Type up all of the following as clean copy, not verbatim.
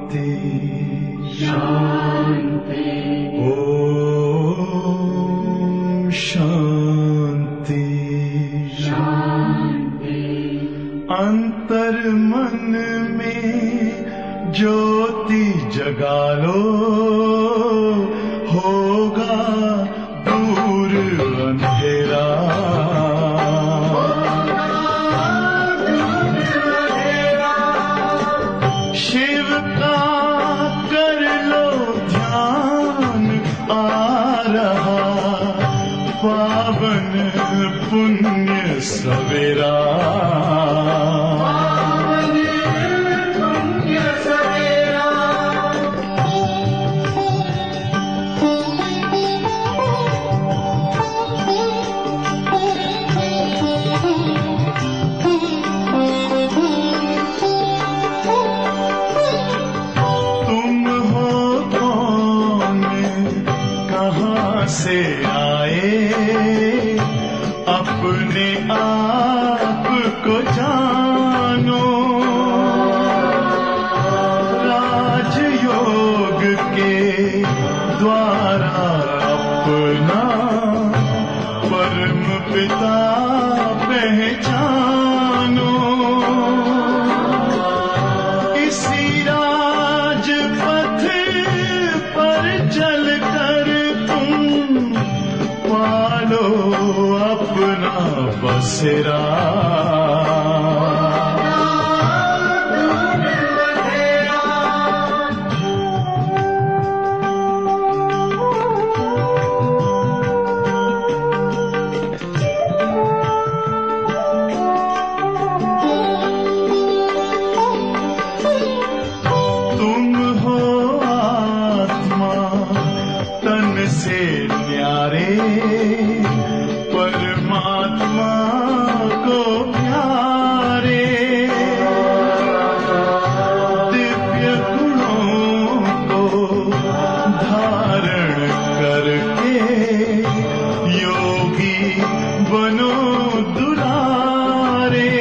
शांति ओम शांति शांति। अंतर मन में ज्योति जगा लो, होगा दूर अंधेरा। शिव का कर लो ध्यान, आ रहा पावन पुण्य सवेरा। से आए अपने आप को जानो, राजयोग के द्वारा अपना परम पिता पहचानो। इसी राजपथ पर चलकर पालो अपना बसेरा। तुम हो आत्मा तन से न्यारे, परमात्मा को प्यारे। दिव्य गुणों को धारण करके योगी बनो दुलारे।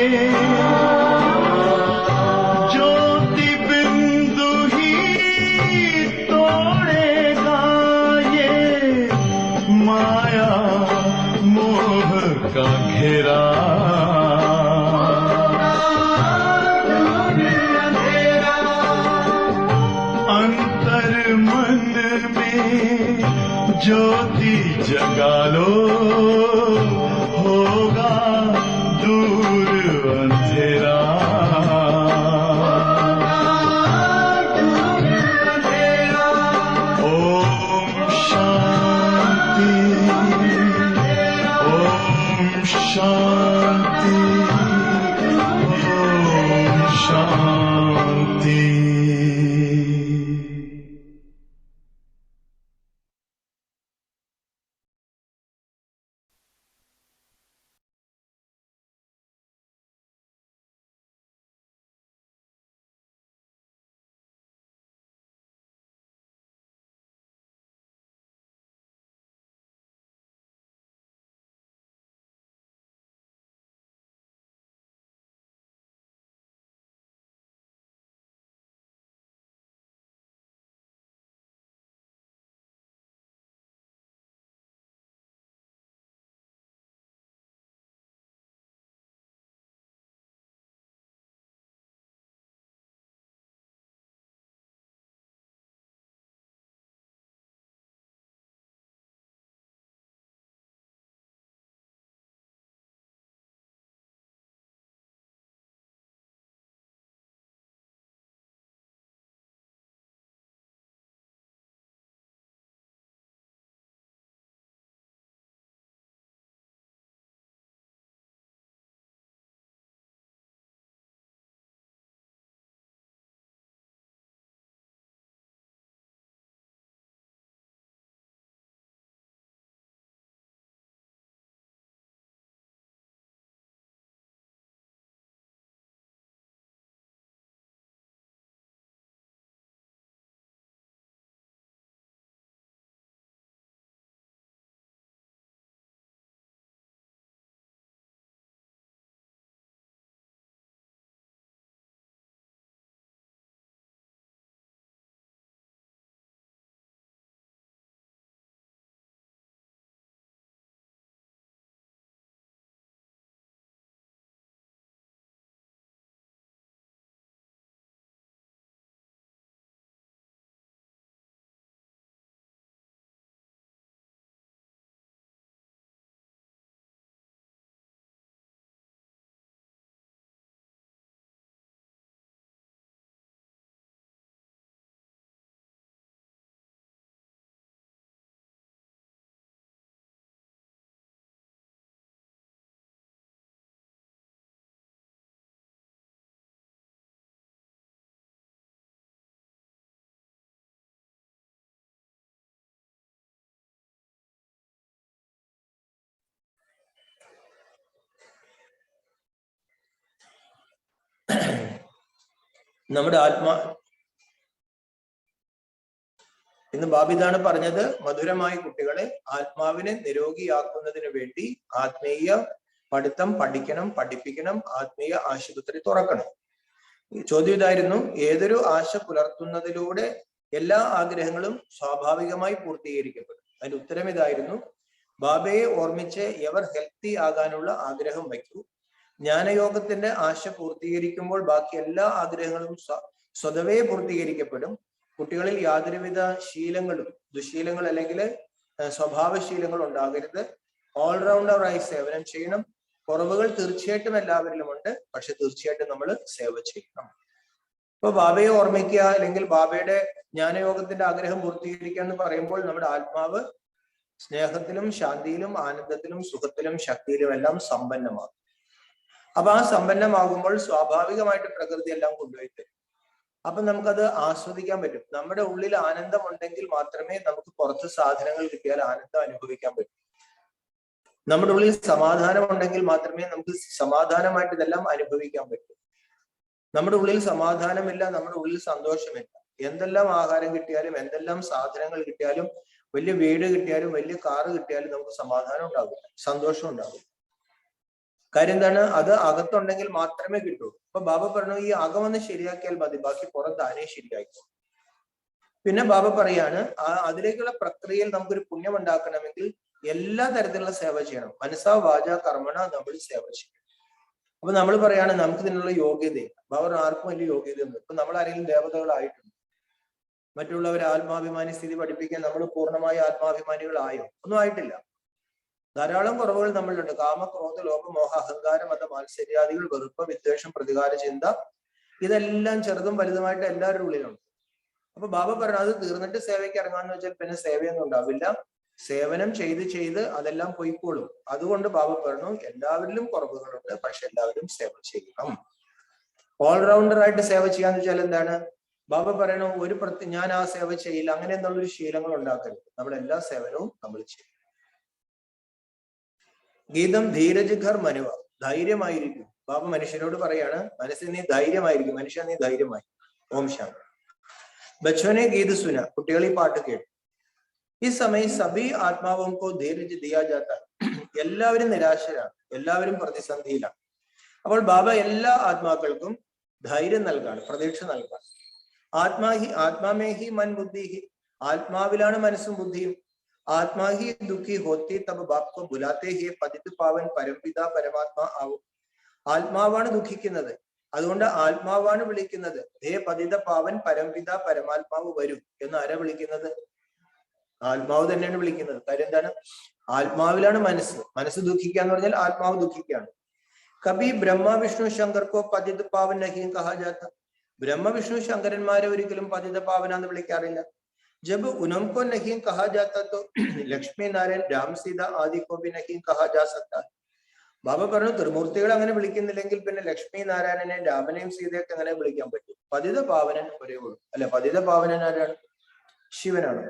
ज्योति बिंदु ही तोड़ेगा ये माया मोह का घेरा। अंतर मन में ज्योति जगा लो, होगा दूर अंधेरा। ओम शांति ओम शांति ओम शांति। നമ്മുടെ ഇന്ന് ബാബിതാണ് പറഞ്ഞത്, മധുരമായ കുട്ടികളെ ആത്മാവിനെ നിരോഗിയാക്കുന്നതിന് വേണ്ടി ആത്മീയ പഠിത്തം പഠിക്കണം, പഠിപ്പിക്കണം, ആത്മീയ ആശുപത്രി തുറക്കണം. ചോദ്യം ഇതായിരുന്നു, ഏതൊരു ആശ പുലർത്തുന്നതിലൂടെ എല്ലാ ആഗ്രഹങ്ങളും സ്വാഭാവികമായി പൂർത്തീകരിക്കപ്പെടും? അതിന്റെ ഉത്തരം ഇതായിരുന്നു, ബാബയെ ഓർമ്മിച്ച് എവർ ഹെൽത്തി ആകാനുള്ള ആഗ്രഹം വയ്ക്കൂ. ജ്ഞാനയോഗത്തിന്റെ ആശ പൂർത്തീകരിക്കുമ്പോൾ ബാക്കി എല്ലാ ആഗ്രഹങ്ങളും സ്വതവേ പൂർത്തീകരിക്കപ്പെടും. കുട്ടികളിൽ യാതൊരുവിധ ശീലങ്ങളും, ദുശീലങ്ങൾ അല്ലെങ്കിൽ സ്വഭാവശീലങ്ങൾ ഉണ്ടാകരുത്. ഓൾറൗണ്ടറായി സേവനം ചെയ്യണം. കുറവുകൾ തീർച്ചയായിട്ടും എല്ലാവരിലും ഉണ്ട്, പക്ഷെ തീർച്ചയായിട്ടും നമ്മൾ സേവ ചെയ്യണം. ഇപ്പൊ ബാബയെ ഓർമ്മിക്കുക അല്ലെങ്കിൽ ബാബയുടെ ജ്ഞാനയോഗത്തിന്റെ ആഗ്രഹം പൂർത്തീകരിക്കുക എന്ന് പറയുമ്പോൾ നമ്മുടെ ആത്മാവ് സ്നേഹത്തിലും ശാന്തിയിലും ആനന്ദത്തിലും സുഖത്തിലും ശക്തിയിലും എല്ലാം സമ്പന്നമാകും. അപ്പൊ ആ സമ്പന്നമാകുമ്പോൾ സ്വാഭാവികമായിട്ട് പ്രകൃതി എല്ലാം കൊണ്ടുപോയി തരും. അപ്പൊ നമുക്കത് ആസ്വദിക്കാൻ പറ്റും. നമ്മുടെ ഉള്ളിൽ ആനന്ദം ഉണ്ടെങ്കിൽ മാത്രമേ നമുക്ക് പുറത്ത് സാധനങ്ങൾ കിട്ടിയാൽ ആനന്ദം അനുഭവിക്കാൻ പറ്റൂ. നമ്മുടെ ഉള്ളിൽ സമാധാനം ഉണ്ടെങ്കിൽ മാത്രമേ നമുക്ക് സമാധാനമായിട്ട് ഇതെല്ലാം അനുഭവിക്കാൻ പറ്റൂ. നമ്മുടെ ഉള്ളിൽ സമാധാനമില്ല, നമ്മുടെ ഉള്ളിൽ സന്തോഷമില്ല. എന്തെല്ലാം ആഹാരം കിട്ടിയാലും എന്തെല്ലാം സാധനങ്ങൾ കിട്ടിയാലും വലിയ വീട് കിട്ടിയാലും വലിയ കാറ് കിട്ടിയാലും നമുക്ക് സമാധാനം ഉണ്ടാവില്ല, സന്തോഷം ഉണ്ടാവില്ല. കാര്യം എന്താണ്? അത് അകത്തുണ്ടെങ്കിൽ മാത്രമേ കിട്ടൂ. അപ്പൊ ബാബ പറഞ്ഞു, ഈ അകമൊന്ന് ശരിയാക്കിയാൽ മതി, ബാക്കി പുറത്ത് താനേ ശരിയാക്കി. പിന്നെ ബാബ പറയാണ്, അതിലേക്കുള്ള പ്രക്രിയയിൽ നമുക്കൊരു പുണ്യം ഉണ്ടാക്കണമെങ്കിൽ എല്ലാ തരത്തിലുള്ള സേവ ചെയ്യണം. മനസ്സാ വാച കർമ്മണ നമ്മൾ സേവ ചെയ്യണം. അപ്പൊ നമ്മൾ പറയാണ് നമുക്ക് ഇതിനുള്ള യോഗ്യതയില്ല. ബാബ ആർക്കും വലിയ യോഗ്യതയൊന്നും. ഇപ്പൊ നമ്മൾ ആരെങ്കിലും ദേവതകളായിട്ടുണ്ട്, മറ്റുള്ളവരെ ആത്മാഭിമാനി സ്ഥിതി പഠിപ്പിക്കാൻ നമ്മൾ പൂർണ്ണമായ ആത്മാഭിമാനികളായോ? ഒന്നും ആയിട്ടില്ല. ധാരാളം കുറവുകൾ നമ്മളിലുണ്ട്. കാമ, ക്രോധ, ലോഭ, മോഹ, അഹങ്കാര, മത, മാത്സര്യാദികൾ, വെറുപ്പ്, വിദ്വേഷം, പ്രതികാര ചിന്ത, ഇതെല്ലാം ചെറുതും വലുതുമായിട്ട് എല്ലാവരുടെ ഉള്ളിലുണ്ട്. അപ്പൊ ബാബ പറഞ്ഞു, അത് തീർന്നിട്ട് സേവയ്ക്ക് ഇറങ്ങാന്ന് വെച്ചാൽ പിന്നെ സേവയൊന്നും ഉണ്ടാവില്ല. സേവനം ചെയ്ത് ചെയ്ത് അതെല്ലാം പൊയ്ക്കോളും. അതുകൊണ്ട് ബാബ പറഞ്ഞു, എല്ലാവരിലും കുറവുകളുണ്ട്, പക്ഷെ എല്ലാവരും സേവ ചെയ്യണം. ഓൾറൗണ്ടർ ആയിട്ട് സേവ ചെയ്യാന്ന് വെച്ചാൽ എന്താണ്? ബാബ പറയണം, ഞാൻ ആ സേവ ചെയ്യില്ല, അങ്ങനെ എന്നുള്ളൊരു ശീലങ്ങൾ ഉണ്ടാക്കരുത്. നമ്മളെല്ലാ സേവനവും നമ്മൾ ചെയ്യും. ഗീതം ധീരജ് ഘർ മനുവ, ധൈര്യമായിരിക്കും. ബാബ മനുഷ്യനോട് പറയാണ്, മനസ്സിൽ നീ ധൈര്യമായിരിക്കും, മനുഷ്യ നീ ധൈര്യമായി. ഓം ശാന്തി. ബച്ചോനെ ഗീത് സുന, കുട്ടികൾ ഈ പാട്ട് കേട്ടു. ഈ സമയം സബി ആത്മാവോ ധീരജ് ദിയാ ജാത്ത, എല്ലാവരും നിരാശരാണ്, എല്ലാവരും പ്രതിസന്ധിയിലാണ്. അപ്പോൾ ബാബ എല്ലാ ആത്മാക്കൾക്കും ധൈര്യം നൽകാണ്, പ്രതീക്ഷ നൽകാണ്. ആത്മാമേഹി മൻ ബുദ്ധിഹി, ആത്മാവിലാണ് മനസ്സും ബുദ്ധിയും. ആത്മാഹി ദുഃഖി ഹോത്തി തബ് ബാപ്കോ ബുലാത്തെ ഹേ പതിത് പാവൻ പരംപിത പരമാത്മാ ആവും. ആത്മാവാണ് ദുഃഖിക്കുന്നത്, അതുകൊണ്ട് ആത്മാവാണ് വിളിക്കുന്നത്. ഹേ പതിത പാവൻ പരംപിത പരമാത്മാവ് വരൂ എന്ന് ആരാ വിളിക്കുന്നത്? ആത്മാവ് തന്നെയാണ് വിളിക്കുന്നത്. കാര്യം എന്താണ്? ആത്മാവിലാണ് മനസ്സ് ദുഃഖിക്കുക എന്ന് പറഞ്ഞാൽ ആത്മാവ് ദുഃഖിക്കുകയാണ്. കബി ബ്രഹ്മ വിഷ്ണു ശങ്കർക്കോ പതിത് പാവൻ നഹീം കഹാ ജാത്ത, ബ്രഹ്മ വിഷ്ണു ശങ്കരന്മാരെ ഒരിക്കലും പതിത പാവന എന്ന് വിളിക്കാറില്ല. जब उनको नहीं कहा जाता तो ലക്ഷ്മി നാരായൺ രാം സീത ആദി കോ ഭി नहीं कहा जा सकता. ബാബ പറഞ്ഞു, ത്രിമൂർത്തികൾ അങ്ങനെ വിളിക്കുന്നില്ലെങ്കിൽ പിന്നെ ലക്ഷ്മി നാരായണനെ രാമനെയും സീതയൊക്കെ അങ്ങനെ വിളിക്കാൻ പറ്റും? പതിത പാവനൻ ഒരേ ഉള്ളൂ. അല്ല, പതിത പാവനൻ ആരാണ്? ശിവനാണ്.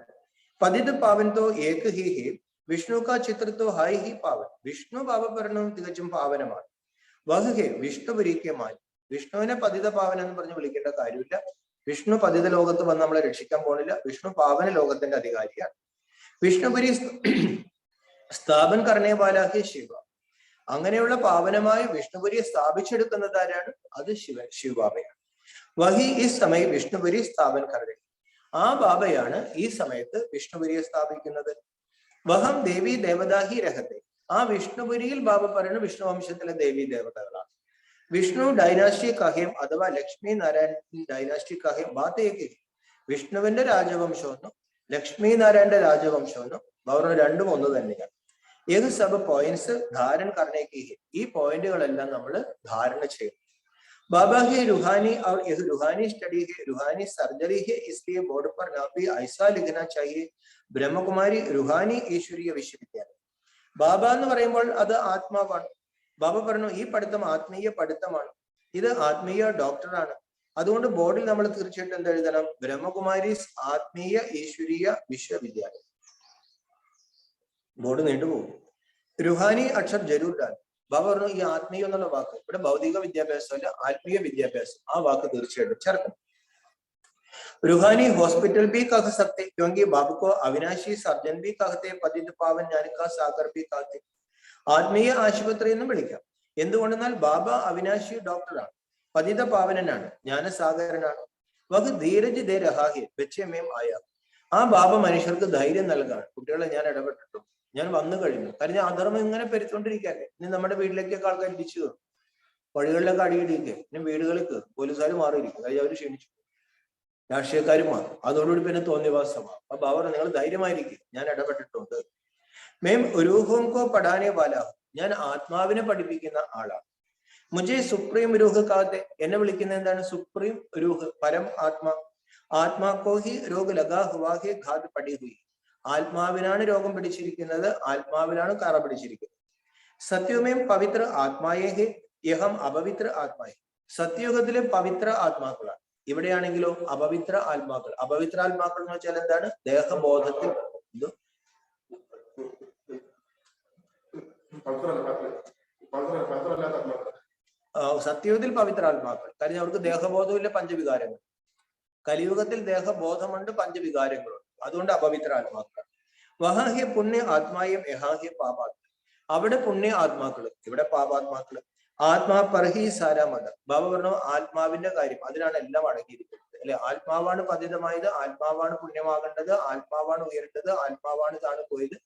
പതിത പാവൻ തോ ഏക് ഹി ഹേ, വിഷ്ണു കാ ചിത്ര തോ ഹായ് ഹി പാവൻ. വിഷ്ണു ബാബ പറഞ്ഞു തികച്ചും പാവനമാണ്. വഹ് ഹേ വിഷ്ണുപുരിക്കമാൻ, വിഷ്ണുവിനെ പതിത പാവൻ എന്ന് പറഞ്ഞ് വിളിക്കേണ്ട കാര്യമില്ല. വിഷ്ണു പതിത ലോകത്ത് വന്ന് നമ്മളെ രക്ഷിക്കാൻ പോണില്ല. വിഷ്ണു പാവന ലോകത്തിന്റെ അധികാരിയാണ്. വിഷ്ണുപുരി സ്ഥാപൻ കർണേ വാലാഹി ശിവ, അങ്ങനെയുള്ള പാവനമായ വിഷ്ണുപുരിയെ സ്ഥാപിച്ചെടുക്കുന്നത് ആരാണ്? അത് ശിവബാബയാണ്. വഹി ഈ സമയം വിഷ്ണുപുരി സ്ഥാപൻ കർണേ, ആ ബാബയാണ് ഈ സമയത്ത് വിഷ്ണുപുരിയെ സ്ഥാപിക്കുന്നത്. വഹം ദേവി ദേവതാഹി രഹത്തെ, ആ വിഷ്ണുപുരിയിൽ ബാബ പറയുന്നത് വിഷ്ണു വംശത്തിലെ ദേവി ദേവതകളാണ്. വിഷ്ണു ഡൈനാസ്റ്റി കഹ്യം അഥവാ ലക്ഷ്മി നാരായൺ ഡൈനാസ്റ്റി കഹ്യം ബാത്തേക്ക്, വിഷ്ണുവിന്റെ രാജവംശമെന്നും ലക്ഷ്മി നാരായണന്റെ രാജവംശമെന്നും അവർ രണ്ടും ഒന്ന് തന്നെയാണ്. ഏത് സബ് പോയിന്റ്സ് ധാരൺ കർണേക്ക്, ഈ പോയിന്റുകളെല്ലാം നമ്മൾ ധാരണ ചെയ്യണം. बाबा है रूहानी और यह रूहानी स्टडी है, रूहानी सर्जरी है, इसलिए बोर्ड पर नाम भी ऐसा लिखना चाहिए, ബ്രഹ്മകുമാരി റുഹാനി ഈശ്വരീയ വിശ്വവിദ്യാലയം. ബാബ എന്ന് പറയുമ്പോൾ അത് ആത്മാവാണ്. ബാബ പറഞ്ഞു ഈ പഠിത്തം ആത്മീയ പഠിത്തമാണ്, ഇത് ആത്മീയ ഡോക്ടറാണ്. അതുകൊണ്ട് ബോർഡിൽ നമ്മൾ തീർച്ചയായിട്ടും എന്ത് എഴുതണം? ബ്രഹ്മകുമാരി ആത്മീയ ഈശ്വരീയ വിശ്വവിദ്യാലയം. ബോർഡ് നീണ്ടുപോകും. റുഹാനി അക്ഷർ ജരൂർ ഡാൽ, ബാബ പറഞ്ഞു ഈ ആത്മീയം എന്നുള്ള വാക്ക് ഇവിടെ ഭൗതിക വിദ്യാഭ്യാസമല്ല, ആത്മീയ വിദ്യാഭ്യാസം, ആ വാക്ക് തീർച്ചയായിട്ടും ചേർക്കണം. रूहानी हॉस्पिटल भी कह सकते क्योंकि बाबू को अविनाशी सर्जन भी कहते, पतित पावन ज्ञानिका सागर भी कहते. ആത്മീയ ആശുപത്രി എന്ന് വിളിക്കാം. എന്തുകൊണ്ടെന്നാൽ ബാബ അവിനാശി ഡോക്ടറാണ്, പതിത പാവനനാണ്, ജ്ഞാനസാഗരനാണ്. വക് ധീരജ് ദേ രഹാഹി ബച്ചമേം ആയ. ആ ബാബ മനുഷ്യർക്ക് ധൈര്യം നൽകാണ്. കുട്ടികളെ ഞാൻ ഇടപെട്ടിട്ടു, ഞാൻ വന്നു കഴിഞ്ഞു. കാരണം അധർമ്മം ഇങ്ങനെ പെരുത്തോണ്ടിരിക്കല്ലേ. ഇനി നമ്മുടെ വീട്ടിലേക്കൊക്കെ ആൾക്കാർ ഇടിച്ചു കയറും, വഴികളിലൊക്കെ അടിയിടിക്കുക, ഇനി വീടുകളിൽ കയറും, പോലീസുകാർ മാറിയിരിക്കും, കാര്യം അവർ ക്ഷീണിച്ചു, രാഷ്ട്രീയക്കാരും മാറും. അതോടുകൂടി പിന്നെ തോന്നിയവാസമാണ്. അപ്പൊ ബാബ നിങ്ങൾ ധൈര്യമായിരിക്കും, ഞാൻ ഇടപെട്ടിട്ടുണ്ട്. മേം രൂഹോം കോ പഠാനെ വാലാ, ഞാൻ ആത്മാവിനെ പഠിപ്പിക്കുന്ന ആളാണ്. മുജെ സുപ്രീം രൂഹ് കാത്തെ, എന്നെ വിളിക്കുന്ന എന്താണ്? സുപ്രീം രൂഹ്, പരം ആത്മാ. ആത്മാ കോ ഹി രോഗ് ലഗാ ഹുവാ ഹെ ഘാത് പടി ഹുയി. ആത്മാവിനാണ് രോഗം പിടിച്ചിരിക്കുന്നത്, ആത്മാവിനാണ് കറ പിടിച്ചിരിക്കുന്നത്. സത്യമേം പവിത്ര ആത്മായേ ഹെ യഹം അപവിത്ര ആത്മായേ. സത്യയുഗത്തിലെ പവിത്ര ആത്മാക്കളാണ്, ഇവിടെയാണെങ്കിലോ അപവിത്ര ആത്മാക്കൾ. അപവിത്ര ആത്മാക്കൾ എന്ന് വെച്ചാൽ എന്താണ്? ദേഹബോധത്തിൽ സത്യയുഗത്തിൽ പവിത്ര ആത്മാക്കൾ, കാര്യം അവർക്ക് ദേഹബോധമില്ല, പഞ്ചവികാരങ്ങൾ. കലിയുഗത്തിൽ ദേഹബോധമുണ്ട്, പഞ്ചവികാരങ്ങളുണ്ട്, അതുകൊണ്ട് അപവിത്ര ആത്മാക്കൾ. വഹാഹ്യ പുണ്യ ആത്മായും യഹാഹ്യ പാപാത്മ. അവിടെ പുണ്യ ആത്മാക്കള്, ഇവിടെ പാപാത്മാക്കള്. ആത്മാ പർഹി സാരാമത. ബാബ പറഞ്ഞു ആത്മാവിന്റെ കാര്യം, അതിനാണ് എല്ലാം അടങ്ങിയിരിക്കുന്നത് അല്ലെ. ആത്മാവാണ് പതിതമായത്, ആത്മാവാണ് പുണ്യമാകേണ്ടത്, ആത്മാവാണ് ഉയരേണ്ടത്, ആത്മാവാണ് താണ് പോയത്.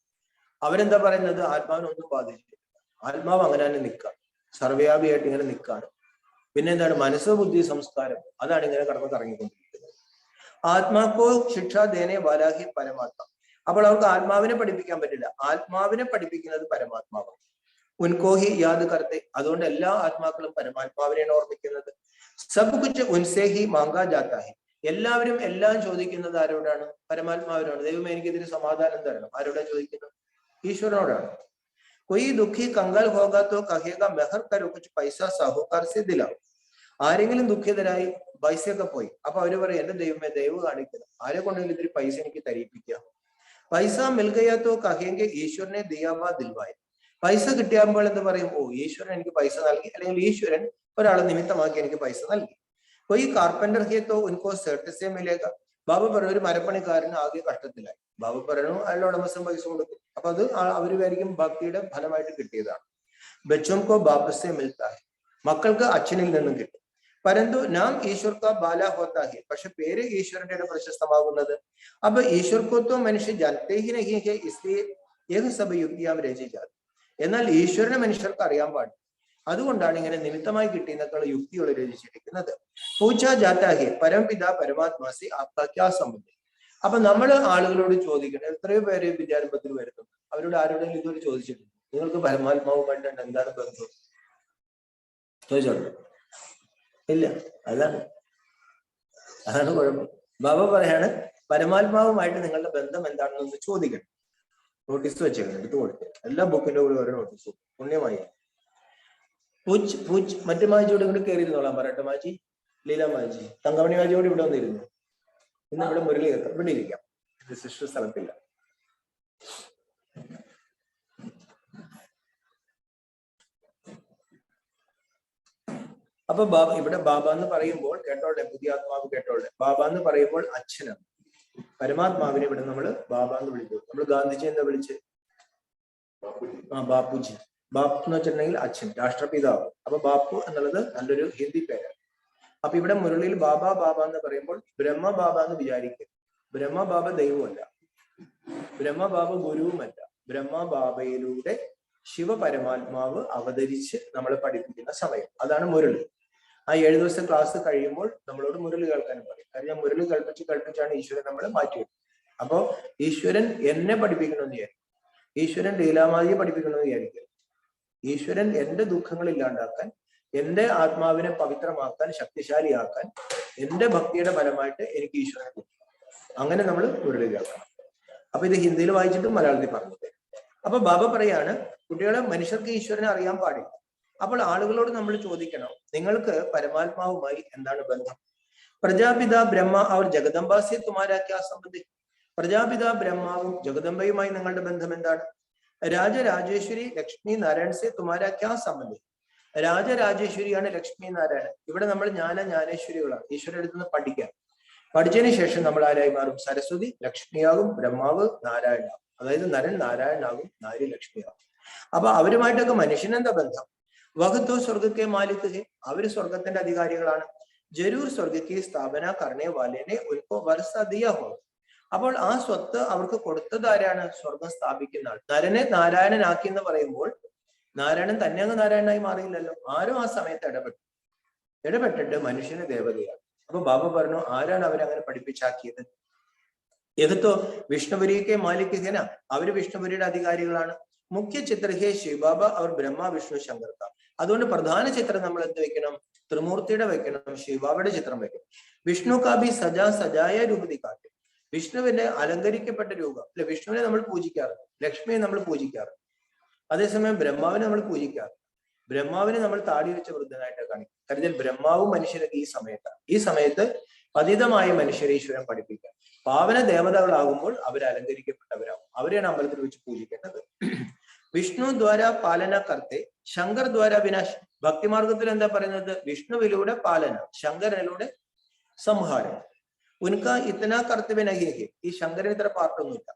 അവരെന്താ പറയുന്നത്? ആത്മാവിനൊന്നും ബാധിച്ചില്ല, ആത്മാവ് അങ്ങനെ തന്നെ നിൽക്കാം, സർവ്വവ്യാപിയായിട്ട് ഇങ്ങനെ നിൽക്കാണ്. പിന്നെ എന്താണ്? മനസ്സ്, ബുദ്ധി, സംസ്കാരം, അതാണ് ഇങ്ങനെ കടന്ന് കറങ്ങിക്കൊണ്ടിരിക്കുന്നത്. ആത്മാക്കോ ശിക്ഷ ദേനെ വാലാഹി പരമാത്മ. അപ്പോൾ അവർക്ക് ആത്മാവിനെ പഠിപ്പിക്കാൻ പറ്റില്ല, ആത്മാവിനെ പഠിപ്പിക്കുന്നത് പരമാത്മാവാണ്. ഉൻകോഹി യാദ് കർത്തെ, അതുകൊണ്ട് എല്ലാ ആത്മാക്കളും പരമാത്മാവിനെയാണ് ഓർമ്മിക്കുന്നത്. സബ് കുച്ച് ഉൻസേഹി മാങ്കാ ജാത്താഹി. എല്ലാവരും എല്ലാം ചോദിക്കുന്നത് ആരോടാണ്? പരമാത്മാവിനോട്. ദൈവമേ എനിക്കിതിന് സമാധാനം തരണം. ആരോടാ ചോദിക്കുന്നത്? ഈശ്വരനോടാണ്. കൊയ് ദുഃഖി കങ്കാൽ ഹോഗാത്തോ കഹേഗ മെഹർ കരോ കുച്ച് പൈസ സാഹുക്കാർ സെ ദിലാവോ. ആരെങ്കിലും ദുഃഖിതരായി പൈസയൊക്കെ പോയി, അപ്പൊ അവര് പറയും എന്റെ ദൈവമേ ദയവ് കാണിക്കണം, ആരെ കൊണ്ടെങ്കിലും ഇത്തിരി പൈസ എനിക്ക് തരിപ്പിക്കാം. പൈസ മിൽഗയാത്തോ കഹേങ്കെ ഈശ്വരനെ ദിയാവാ ദിൽവായ. പൈസ കിട്ടിയാകുമ്പോൾ എന്ത് പറയും? ഓ ഈശ്വരൻ എനിക്ക് പൈസ നൽകി, അല്ലെങ്കിൽ ഈശ്വരൻ ഒരാളെ നിമിത്തമാക്കി എനിക്ക് പൈസ നൽകി. അപ്പൊ ഈ കാർപ്പന്റർ ഹിയത്തോ ഉൻകോ സെർട്ടിസേ മിലേഗ. ബാബ പറഞ്ഞു ഒരു മരപ്പണിക്കാരന് ആകെ കഷ്ടത്തിലായി, ബാബ പറഞ്ഞു അയാളുടെ ഉടമസ്ഥൻ പൈസ കൊടുക്കും. അപ്പൊ അത് അവര് വിചാരിക്കും ഭക്തിയുടെ ഫലമായിട്ട് കിട്ടിയതാണ്. ബച്ചോംകോ ബാപ്പസെ മിൽത്താഹി. മക്കൾക്ക് അച്ഛനിൽ നിന്നും കിട്ടും. പരന്തു നാം ഈശ്വർ കാ ബാല ഹോത്താഹി. പക്ഷെ പേര് ഈശ്വരന്റെ പ്രശസ്തമാകുന്നത്. അപ്പൊ ഈശ്വർക്കോ മനുഷ്യ ജാനത്തെ ഹി നഹി ഹെ, ഇസ്ലിയെ യഹ് സബ് യുക്തിയാം രചിച്ചാൽ. എന്നാൽ ഈശ്വരനെ മനുഷ്യർക്ക് അറിയാൻ പാടില്ല, അതുകൊണ്ടാണ് ഇങ്ങനെ നിമിത്തമായി കിട്ടിയെന്നൊക്കെയുള്ള യുക്തികൾ രചിച്ചിരിക്കുന്നത്. പൂച്ച ജാത്താഹി പരംപിത പരമാത്മാസി ആപ്കാ ക്യാ സംബന്ധം. അപ്പൊ നമ്മൾ ആളുകളോട് ചോദിക്കണം, എത്രയോ പേര് വിദ്യാരംഭത്തിൽ വരുന്നുണ്ട്, അവരോട് ആരോടെങ്കിലും ഇതുവരെ ചോദിച്ചിട്ടുണ്ട് നിങ്ങൾക്ക് പരമാത്മാവുമായിട്ട് എന്താണ് ബന്ധം? ചോദിച്ചോളൂ, ഇല്ല. അതാണ് കുഴപ്പം. ബാബ പറയാണ് പരമാത്മാവുമായിട്ട് നിങ്ങളുടെ ബന്ധം എന്താണെന്നൊന്ന് ചോദിക്കണം. നോട്ടീസ് വെച്ചേക്കണം, എടുത്തു കൊടുക്കുക. എല്ലാ ബുക്കിന്റെ കൂടെ ഓരോ നോട്ടീസ്. പുണ്യമായി പൂച്ച് പൂച്ച് മറ്റു മാജിയോട് ഇവിടെ കയറിയിരുന്നോളാം പറയട്ടെ. മാജി, ലീല മാജി, തങ്കമണി മാജിയോട് ഇവിടെ വന്നിരുന്നു. ഇന്ന് ഇവിടെ മുരളി ഇവിടെ ഇരിക്കാം, സിസ്റ്റർ സ്ഥലത്തില്ല. അപ്പൊ ഇവിടെ ബാബ എന്ന് പറയുമ്പോൾ കേട്ടോളെ, പുതിയ ആത്മാവ് കേട്ടോളെ, ബാബ എന്ന് പറയുമ്പോൾ അച്ഛനാണ്. പരമാത്മാവിനെ ഇവിടെ നമ്മള് ബാബ എന്ന് വിളിക്കും. നമ്മൾ ഗാന്ധിജി എന്താ വിളിച്ച്? ബാപ്പുജി. ബാപ്പു എന്ന് വെച്ചിട്ടുണ്ടെങ്കിൽ അച്ഛൻ, രാഷ്ട്രപിതാവ്. അപ്പൊ ബാപ്പു എന്നുള്ളത് നല്ലൊരു ഹിന്ദി പേരാണ്. അപ്പൊ ഇവിടെ മുരളിയിൽ ബാബ ബാബ എന്ന് പറയുമ്പോൾ ബ്രഹ്മ ബാബ എന്ന് വിചാരിക്കുക. ബ്രഹ്മ ബാബ ദൈവമല്ല, ബ്രഹ്മ ബാബ ഗുരുവുമല്ല. ബ്രഹ്മ ബാബയിലൂടെ ശിവ പരമാത്മാവ് അവതരിച്ച് നമ്മളെ പഠിപ്പിക്കുന്ന സമയം, അതാണ് മുരളി. ആ 7 ദിവസത്തെ ക്ലാസ് കഴിയുമ്പോൾ നമ്മളോട് മുരളി കേൾക്കാനും പറയും. കാരണം മുരളി കൽപ്പിച്ചാണ് ഈശ്വരൻ നമ്മളെ മാറ്റിയത്. അപ്പോ ഈശ്വരൻ എന്നെ പഠിപ്പിക്കണമെന്ന് വിചാരിക്കും, ഈശ്വരൻ ലീലാമാതിയെ പഠിപ്പിക്കണമെന്ന് വിചാരിക്കും. ഈശ്വരൻ എന്റെ ദുഃഖങ്ങൾ ഇല്ലാണ്ടാക്കാൻ, എന്റെ ആത്മാവിനെ പവിത്രമാക്കാൻ, ശക്തിശാലിയാക്കാൻ, എന്റെ ഭക്തിയുടെ ഫലമായിട്ട് എനിക്ക് ഈശ്വരനെ കിട്ടും. അങ്ങനെ നമ്മൾ മുരളി കേൾക്കണം. അപ്പൊ ഇത് ഹിന്ദിയിൽ വായിച്ചിട്ടും മലയാളത്തിൽ പറഞ്ഞത്. അപ്പൊ ബാബ പറയാണ് കുട്ടികളെ, മനുഷ്യർക്ക് ഈശ്വരനെ അറിയാൻ പാടില്ല. അപ്പോൾ ആളുകളോട് നമ്മൾ ചോദിക്കണം, നിങ്ങൾക്ക് പരമാത്മാവുമായി എന്താണ് ബന്ധം? പ്രജാപിത ബ്രഹ്മ അവർ ജഗദംബാസെ തുമാരാ ക്യാ സംബന്ധി. പ്രജാപിത ബ്രഹ്മാവും ജഗദംബയുമായി നിങ്ങളുടെ ബന്ധം എന്താണ്? രാജരാജേശ്വരി ലക്ഷ്മി നാരായൺ സെ തുമാരാ ക്യാ സംബന്ധം? രാജരാജേശ്വരിയാണ് ലക്ഷ്മി നാരായണൻ. ഇവിടെ നമ്മൾ ജ്ഞാനേശ്വരികളാണ്. ഈശ്വരൻ അടുത്ത് നിന്ന് പഠിക്കാം. പഠിച്ചതിന് ശേഷം നമ്മൾ ആരായി മാറും? സരസ്വതി ലക്ഷ്മിയാകും, ബ്രഹ്മാവ് നാരായണാകും. അതായത് നരൻ നാരായണനാകും, നാരി ലക്ഷ്മിയാകും. അപ്പൊ അവരുമായിട്ടൊക്കെ മനുഷ്യനെന്താ ബന്ധം? വഹത്തോ സ്വർഗത്തെ മാലിക്, അവര് സ്വർഗത്തിന്റെ അധികാരികളാണ്. ജരൂർ സ്വർഗക്ക് സ്ഥാപന കർണേ വാലേനെ ഉൽക്കോ വർഷ ദിയാ ഹോ. അപ്പോൾ ആ സ്വത്ത് അവർക്ക് കൊടുത്തത് ആരാണ്? സ്വർഗം സ്ഥാപിക്കുന്ന ആൾ. നരനെ നാരായണനാക്കി എന്ന് പറയുമ്പോൾ നാരായണൻ തന്നെ അങ്ങ് നാരായണനായി മാറിയില്ലല്ലോ. ആരും ആ സമയത്ത് ഇടപെട്ടിട്ട് മനുഷ്യന് ദേവതയാണ്. അപ്പൊ ബാബ പറഞ്ഞു, ആരാണ് അവരങ്ങനെ പഠിപ്പിച്ചാക്കിയത്? യഹത്തോ വിഷ്ണുപുരിക്ക് മാലിക് ഹേന, അവര് വിഷ്ണുപുരിയുടെ അധികാരികളാണ്. മുഖ്യ ചിത്ര ഹേ ശിവബാബ, അവർ ബ്രഹ്മ വിഷ്ണു ശങ്കർക്ക. അതുകൊണ്ട് പ്രധാന ചിത്രം നമ്മൾ എന്ത് വെക്കണം? ത്രിമൂർത്തിയുടെ വെക്കണം, ശിവബാബയുടെ ചിത്രം വെക്കണം. വിഷ്ണു കാബി സജായ രൂപതി കാട്ടി, വിഷ്ണുവിന്റെ അലങ്കരിക്കപ്പെട്ട രൂപം അല്ലെ. വിഷ്ണുവിനെ നമ്മൾ പൂജിക്കാറുണ്ട്, ലക്ഷ്മിയെ നമ്മൾ പൂജിക്കാറുണ്ട്. അതേസമയം ബ്രഹ്മാവിനെ നമ്മൾ പൂജിക്കാറ്. ബ്രഹ്മാവിനെ നമ്മൾ താടി വെച്ച വൃദ്ധനായിട്ട് കാണിക്കും. കരുതൽ ബ്രഹ്മാവും മനുഷ്യരൊക്കെ ഈ സമയത്ത് പതിതമായ മനുഷ്യരെ ഈശ്വരൻ പഠിപ്പിക്കുക. പാവന ദേവതകളാകുമ്പോൾ അവർ അലങ്കരിക്കപ്പെട്ടവരാകും. അവരെയാണ് അമ്പലത്തിൽ വെച്ച് പൂജിക്കേണ്ടത്. വിഷ്ണു ദ്വാര പാലന കർത്തെ, ശങ്കർ ദ്വാര വിനാശ്. ഭക്തിമാർഗത്തിൽ എന്താ പറയുന്നത്? വിഷ്ണുവിലൂടെ പാലന, ശങ്കരനിലൂടെ സംഹാരം. ഉൻക ഇത്തന കർത്തവ്യ നഹി ഹെ, ഈ ശങ്കരന് ഇത്ര പാർട്ടൊന്നുമില്ല.